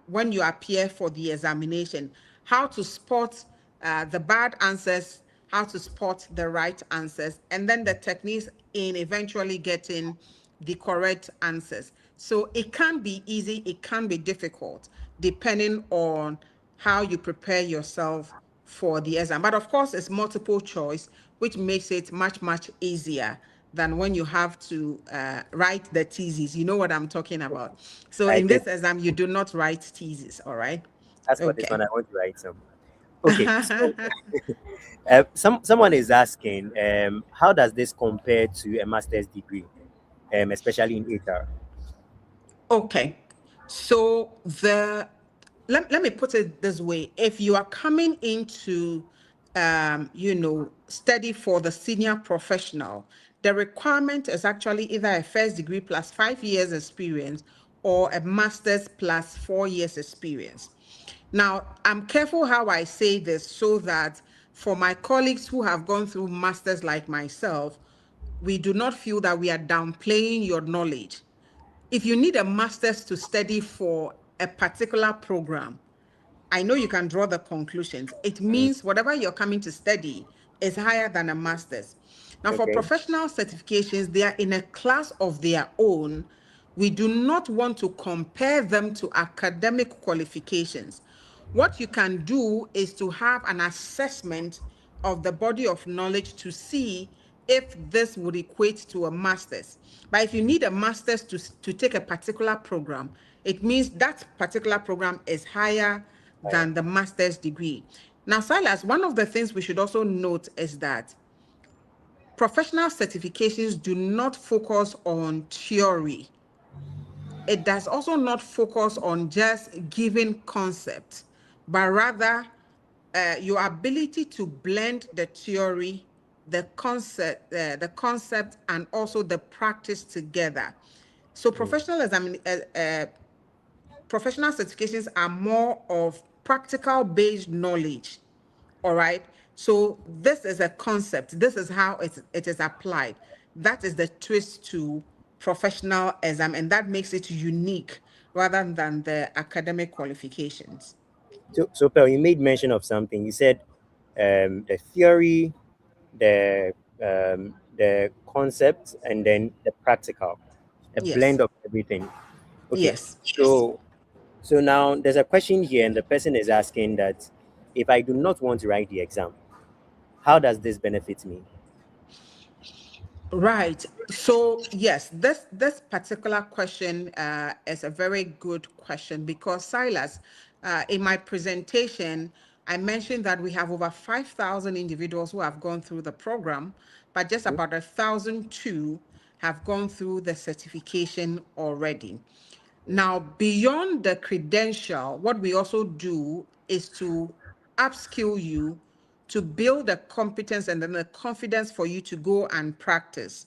S1: when you appear for the examination, how to spot the bad answers, how to spot the right answers, and then the techniques in eventually getting the correct answers. So it can be easy, it can be difficult, depending on how you prepare yourself for the exam. But of course, it's multiple choice, which makes it much, much easier than when you have to write the thesis. You know what I'm talking about. So
S2: I
S1: in
S2: get
S1: this exam, you do not write thesis, all right?
S2: as for this one,
S1: Okay.
S2: I want to write some. Okay, so someone is asking, how does this compare to a master's degree, especially in HR?
S1: Okay. So let me put it this way. If you are coming into study for the senior professional, the requirement is actually either a first degree plus 5 years experience or a master's plus 4 years experience. Now, I'm careful how I say this so that for my colleagues who have gone through masters like myself, we do not feel that we are downplaying your knowledge. If you need a master's to study for a particular program, I know you can draw the conclusions. It means whatever you're coming to study is higher than a master's. Now, for
S2: Okay,
S1: professional certifications, they are in a class of their own. We do not want to compare them to academic qualifications. What you can do is to have an assessment of the body of knowledge to see if this would equate to a master's. But if you need a master's to take a particular program, it means that particular program is higher than the master's degree. Now, Silas, one of the things we should also note is that professional certifications do not focus on theory. It does also not focus on just giving concepts, but rather your ability to blend the theory, the concept, and also the practice together. So professional certifications are more of practical based knowledge. All right. So this is a concept. This is how it is applied. That is the twist to professional exam, and that makes it unique rather than the academic qualifications.
S2: So Pearl, you made mention of something. You said the theory, the concept, and then the practical, a
S1: Yes.
S2: blend of everything. Okay,
S1: Yes.
S2: so now there's a question here, and the person is asking that if I do not want to write the exam, how does this benefit me?
S1: Right. So yes, this particular question is a very good question because Silas, in my presentation, I mentioned that we have over 5,000 individuals who have gone through the program, but just about 1,002 have gone through the certification already. Now, beyond the credential, what we also do is to upskill you to build the competence and then the confidence for you to go and practice.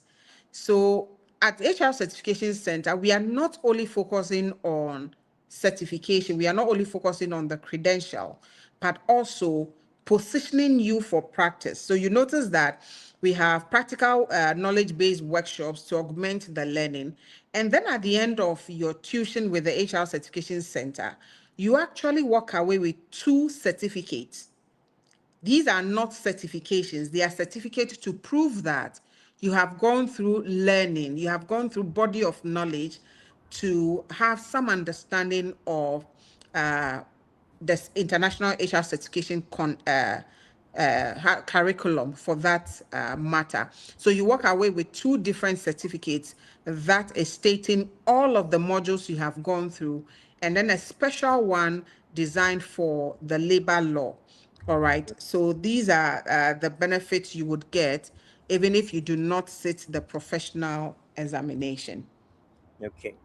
S1: So at HR Certification Center, we are not only focusing on certification, we are not only focusing on the credential, but also positioning you for practice. So you notice that we have practical knowledge-based workshops to augment the learning. And then at the end of your tuition with the HR Certification Center, you actually walk away with 2 certificates. These are not certifications, they are certificates to prove that you have gone through learning, you have gone through body of knowledge to have some understanding of uh, this international HR certification curriculum for that matter. So you walk away with 2 different certificates that is stating all of the modules you have gone through, and then a special one designed for the labor law. All right. So these are the benefits you would get even if you do not sit the professional examination.
S2: Okay.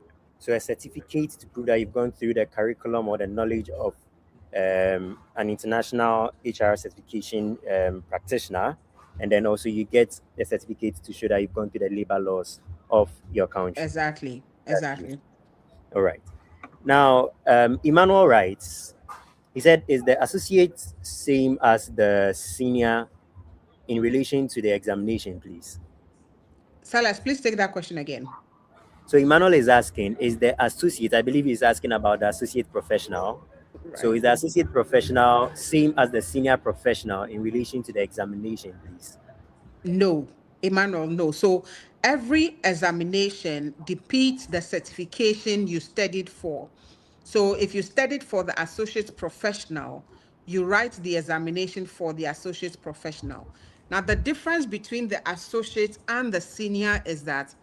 S2: So a certificate to prove that you've gone through the curriculum or the knowledge of an international HR certification practitioner, and then also you get a certificate to show that you've gone through the labor laws of your country.
S1: Exactly.
S2: That's good.
S1: Exactly.
S2: All right. Now, Emmanuel writes, he said, is the associate same as the senior in relation to the examination, please?
S1: Silas, please take that question again.
S2: So Emmanuel is asking, is the associate, I believe he's asking about the associate professional. So
S1: Right.
S2: is the associate professional same as the senior professional in relation to the examination, please?
S1: No, Emmanuel, no. So every examination depicts the certification you studied for. So if you studied for the associate professional, you write the examination for the associate professional. Now, the difference between the associate and the senior is that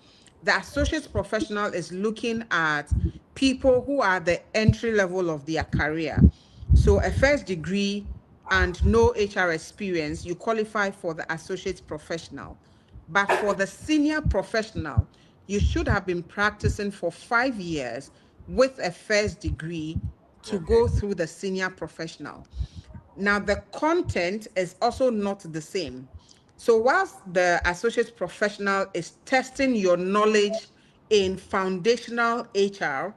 S1: the associate professional is looking at people who are the entry level of their career. So a first degree and no HR experience, you qualify for the associate professional. But for the senior professional, you should have been practicing for 5 years with a first degree to
S2: Okay.
S1: go through the senior professional. Now, the content is also not the same. So, whilst the associate professional is testing your knowledge in foundational HR,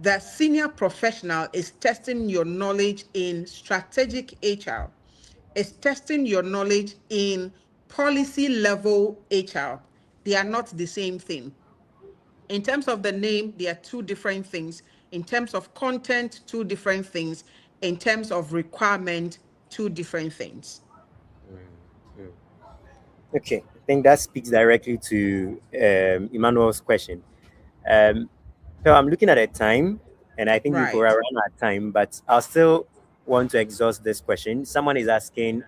S1: the senior professional is testing your knowledge in strategic HR, is testing your knowledge in policy level HR. They are not the same thing. In terms of the name, they are 2 different things. In terms of content, 2 different things. In terms of requirement, 2 different things.
S2: Okay. I think that speaks directly to Emmanuel's question. Um, so I'm looking at a time, and I think we've
S1: Right.
S2: run out of time, but I'll still want to exhaust this question. Someone is asking,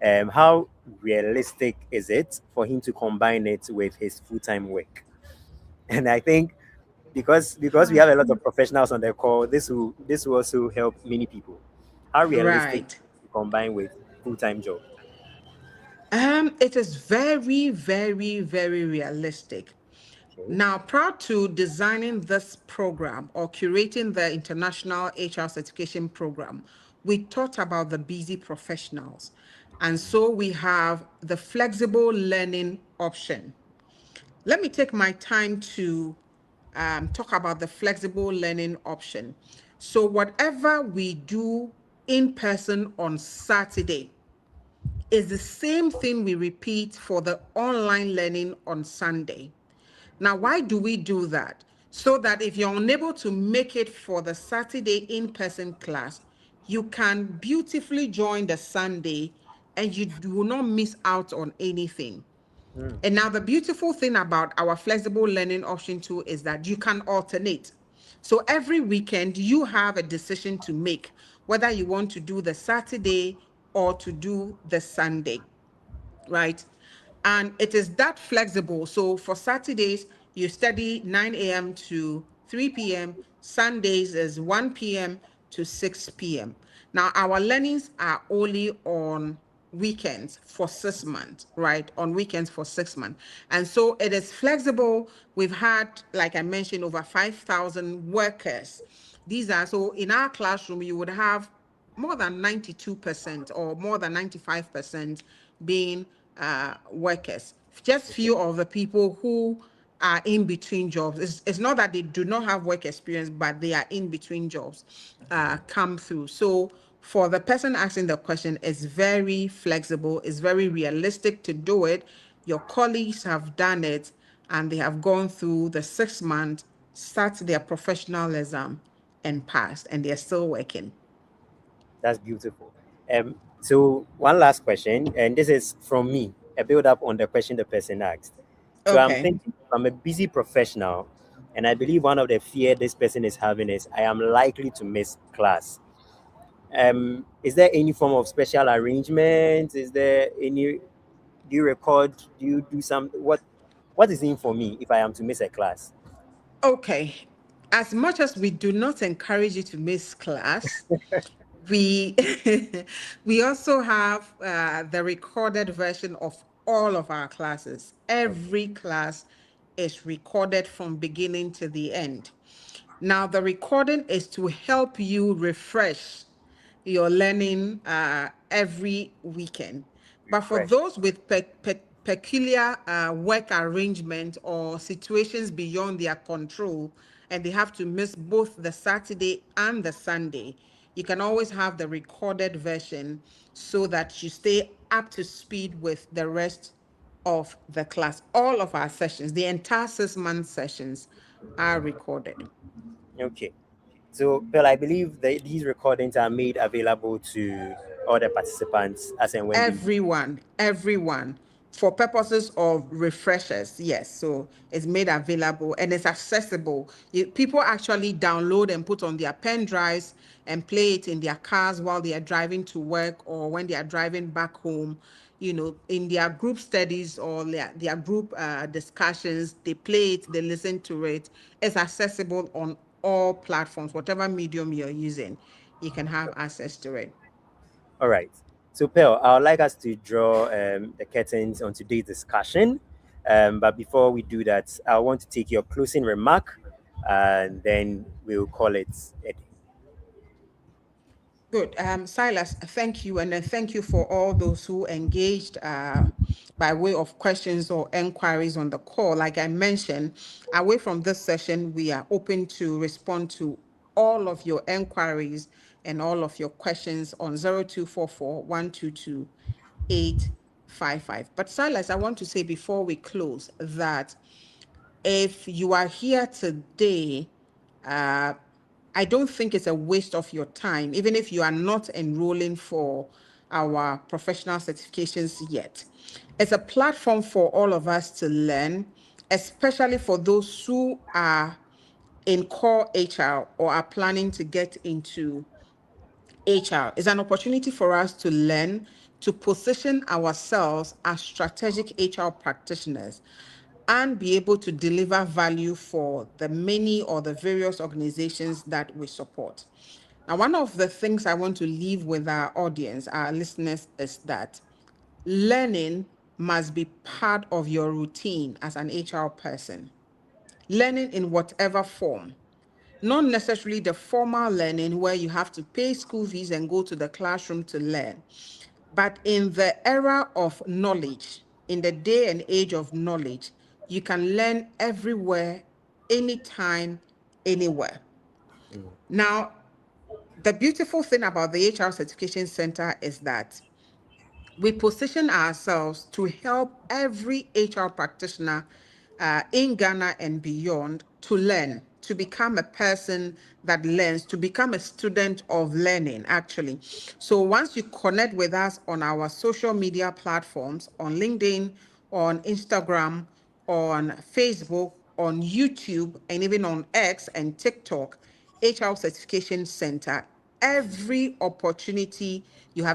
S2: how realistic is it for him to combine it with his full-time work? And I think because we have a lot of professionals on the call, this will also help many people. How realistic
S1: Right.
S2: to combine with full-time job?
S1: It is very, very, very realistic.
S2: Okay.
S1: Now, prior to designing this program or curating the International HR Certification Program, we thought about the busy professionals. And so we have the flexible learning option. Let me take my time to talk about the flexible learning option. So, whatever we do in person on Saturday is the same thing we repeat for the online learning on Sunday. Now, why do we do that? so that if you're unable to make it for the Saturday in-person class, you can beautifully join the Sunday and you will not miss out on anything. And now the beautiful thing about our flexible learning option tool is that you can alternate. So every weekend you have a decision to make whether you want to do the Saturday or to do the Sunday, right? And it is that flexible. So for Saturdays, you study 9 a.m. to 3 p.m. Sundays is 1 p.m. to 6 p.m. Now, our learnings are only on weekends for 6 months, right? On weekends for 6 months. And so it is flexible. We've had, like I mentioned, over 5,000 workers. These are, so in our classroom, you would have more than 92% or more than 95% being workers. Just few of the people who are in between jobs. It's not that they do not have work experience, but they are in between jobs come through. So for the person asking the question, it's very flexible, it's very realistic to do it. Your colleagues have done it and they have gone through the 6 months, start their professionalism and passed, and they're still working.
S2: That's beautiful. So one last question, and this is from me, a build up on the question the person asked. So I'm
S1: Okay.
S2: thinking, I'm a busy professional, and I believe one of the fear this person is having is I am likely to miss class. Is there any form of special arrangement? Is there any? Do you record? Do you do some? What is in for me if I am to miss a class?
S1: Okay. As much as we do not encourage you to miss class, we we also have the recorded version of all of our classes. Every class is recorded from beginning to the end. Now, the recording is to help you refresh your learning every weekend. But for
S2: Refresh.
S1: those with peculiar work arrangement or situations beyond their control, and they have to miss both the Saturday and the Sunday, you can always have the recorded version so that you stay up to speed with the rest of the class. All of our sessions, the entire 6 month sessions, are recorded.
S2: Okay. So, Pearl, I believe that these recordings are made available to all the participants as and when they.
S1: Everyone, for purposes of refreshers, yes. So it's made available and it's accessible. People actually download and put on their pen drives and play it in their cars while they are driving to work or when they are driving back home. In their group studies or their group discussions, they play it, they listen to it. It's accessible on all platforms, whatever medium you're using, you can have access to it.
S2: All right. So, Pearl, I would like us to draw the curtains on today's discussion. But before we do that, I want to take your closing remark and then we'll call it a day.
S1: Good. Silas, thank you. And then thank you for all those who engaged by way of questions or inquiries on the call. Like I mentioned, away from this session, we are open to respond to all of your inquiries and all of your questions on 0244 122 855. But Silas, I want to say before we close that if you are here today, I don't think it's a waste of your time, even if you are not enrolling for our professional certifications yet. It's a platform for all of us to learn, especially for those who are in core HR or are planning to get into HR. It's an opportunity for us to learn, to position ourselves as strategic HR practitioners and be able to deliver value for the many or the various organizations that we support. Now, one of the things I want to leave with our audience, our listeners, is that learning must be part of your routine as an HR person. Learning in whatever form, not necessarily the formal learning where you have to pay school fees and go to the classroom to learn, but in the era of knowledge, in the day and age of knowledge, you can learn everywhere, anytime, anywhere. Now, the beautiful thing about the HR Certification Center is that we position ourselves to help every HR practitioner in Ghana and beyond to learn, to become a person that learns, to become a student of learning, actually. So once you connect with us on our social media platforms, on LinkedIn, on Instagram, on Facebook, on YouTube, and even on X and TikTok, HR Certification Center, you have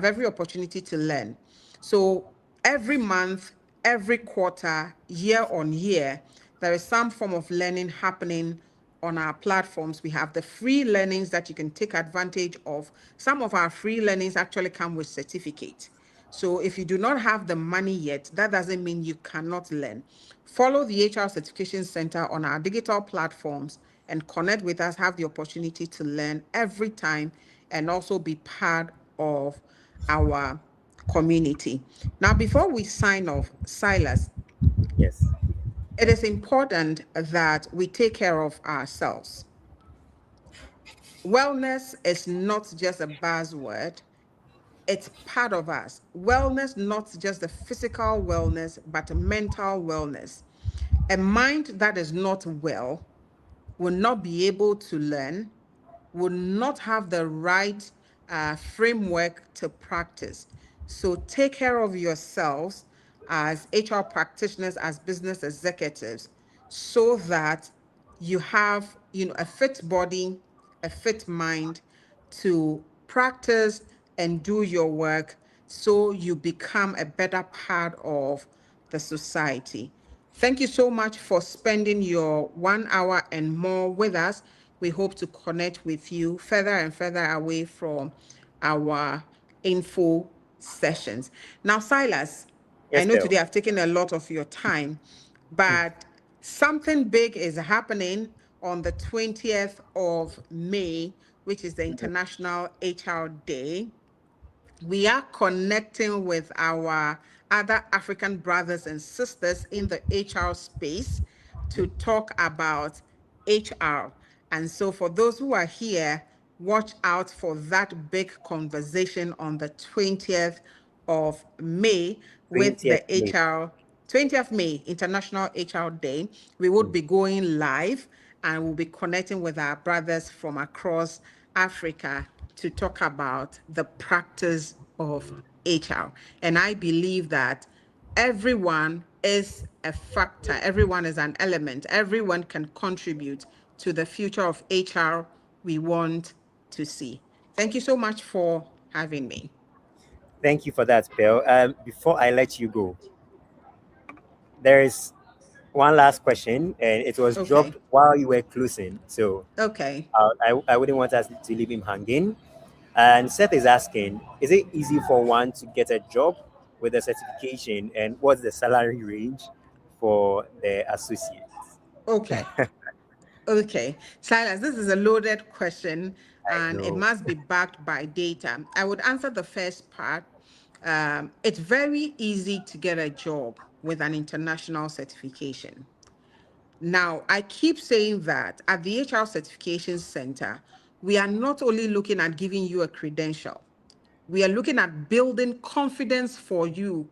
S1: every opportunity to learn. So every month, every quarter, year on year, there is some form of learning happening on our platforms. We have the free learnings that you can take advantage of. Some of our free learnings actually come with certificate. So if you do not have the money yet, that doesn't mean you cannot learn. Follow the HR Certification Center on our digital platforms and connect with us, have the opportunity to learn every time and also be part of our community. Now, before we sign off, Silas,
S2: Yes.
S1: it is important that we take care of ourselves. Wellness is not just a buzzword, it's part of us. Wellness, not just the physical wellness, but mental wellness. A mind that is not well will not be able to learn, will not have the right framework to practice. So take care of yourselves as HR practitioners, as business executives, so that you have, a fit body, a fit mind to practice and do your work so you become a better part of the society. Thank you so much for spending your 1 hour and more with us. We hope to connect with you further and further away from our info sessions. Now, Silas, I
S2: Yes,
S1: know
S2: Bill.
S1: today I've taken a lot of your time, but something big is happening on the 20th of May, which is the International HR Day. We are connecting with our other African brothers and sisters in the HR space to talk about HR. And so for those who are here, watch out for that big conversation on the 20th of May with
S2: 20th
S1: the
S2: May.
S1: 20th May, International HR Day. We would be going live and we'll be connecting with our brothers from across Africa to talk about the practice of HR. And I believe that everyone is a factor, everyone is an element, everyone can contribute to the future of HR we want to see. Thank you so much for having me.
S2: Thank you for that, Bill. Before I let you go, there is one last question, and it was
S1: Okay.
S2: dropped while you were closing. So
S1: Okay.
S2: I wouldn't want us to leave him hanging. And Seth is asking, is it easy for one to get a job with a certification, and what's the salary range for the associates?
S1: Okay. Okay. Silas, this is a loaded question
S2: I
S1: and it
S2: know.
S1: must be backed by data. I would answer the first part. It's very easy to get a job with an international certification. Now, I keep saying that at the HR Certification Center, we are not only looking at giving you a credential, we are looking at building confidence for you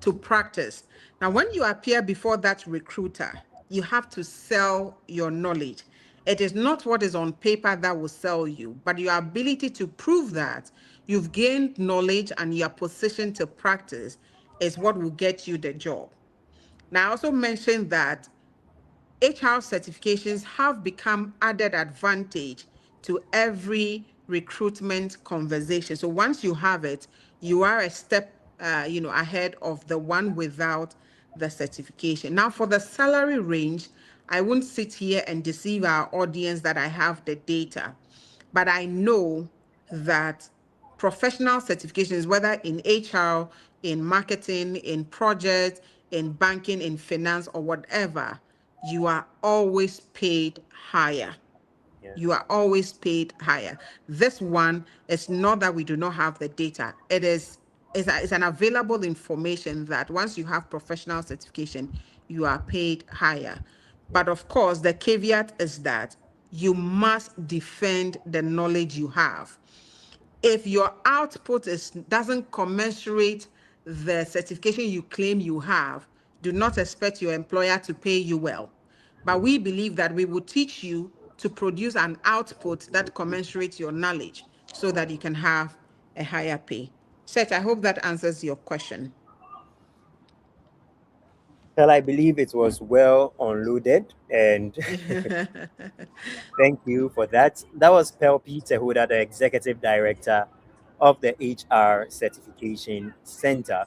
S1: to practice. Now, when you appear before that recruiter, you have to sell your knowledge. It is not what is on paper that will sell you, but your ability to prove that you've gained knowledge and you're positioned to practice is what will get you the job. Now, I also mentioned that HR certifications have become added advantage to every recruitment conversation. So once you have it, you are a step, ahead of the one without the certification. Now, for the salary range, I won't sit here and deceive our audience that I have the data, but I know that professional certifications, whether in HR, in marketing, in projects, in banking, in finance, or whatever, you are always paid higher.
S2: Yeah.
S1: You are always paid higher. This one is not that we do not have the data. It's an available information that once you have professional certification, you are paid higher. But of course, the caveat is that you must defend the knowledge you have. If your output doesn't commensurate the certification you claim you have, Do not expect your employer to pay you well. But we believe that we will teach you to produce an output that commensurates your knowledge so that you can have a higher pay. Seth, I hope that answers your question.
S2: Well, I believe it was well unloaded, and thank you for that. That was Pearl Tehuda, the Executive Director of the HR Certification Center.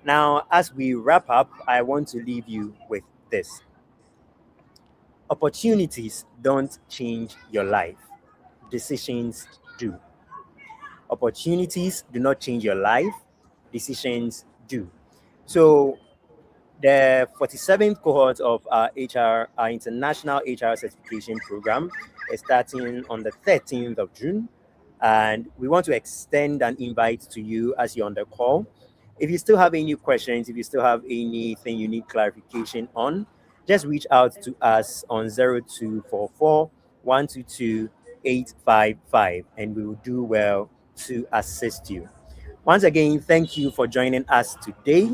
S2: Now, as we wrap up, I want to leave you with this. Opportunities don't change your life. Decisions do. Opportunities do not change your life. Decisions do. So the 47th cohort of our international HR certification program is starting on the 13th of June. And we want to extend an invite to you as you're on the call. If you still have any questions, if you still have anything you need clarification on, just reach out to us on 0244 122 855 and we will do well to assist you. Once again, thank you for joining us today.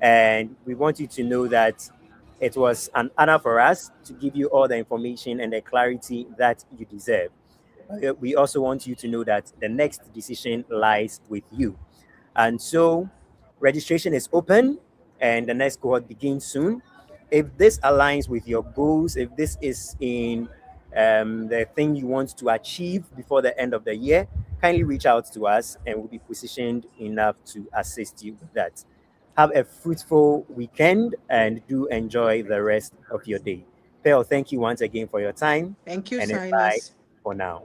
S2: And we want you to know that it was an honor for us to give you all the information and the clarity that you deserve. We also want you to know that the next decision lies with you. And so registration is open and the next cohort begins soon. If this aligns with your goals, if this is in the thing you want to achieve before the end of the year, kindly reach out to us and we'll be positioned enough to assist you with that. Have a fruitful weekend and do enjoy the rest of your day. Pearl, thank you once again for your time.
S1: Thank you,
S2: and
S1: Silas.
S2: Bye for now.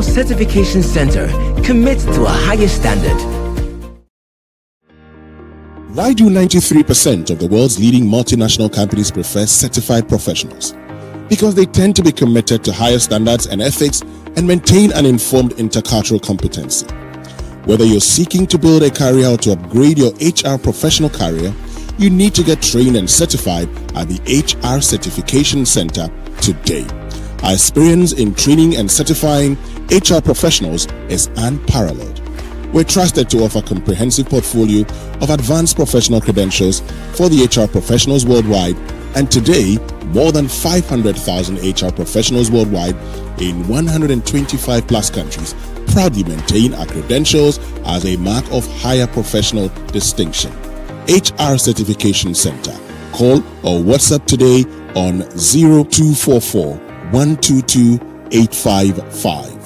S3: Certification Center commits to a higher standard.
S4: Why do 93% of the world's leading multinational companies prefer certified professionals? Because they tend to be committed to higher standards and ethics and maintain an informed intercultural competency. Whether you're seeking to build a career or to upgrade your HR professional career, you need to get trained and certified at the HR Certification Center today. Our experience in training and certifying HR professionals is unparalleled. We're trusted to offer a comprehensive portfolio of advanced professional credentials for the HR professionals worldwide, and today, more than 500,000 HR professionals worldwide in 125 plus countries proudly maintain our credentials as a mark of higher professional distinction. HR Certification Center. Call or WhatsApp today on 0244 122 855.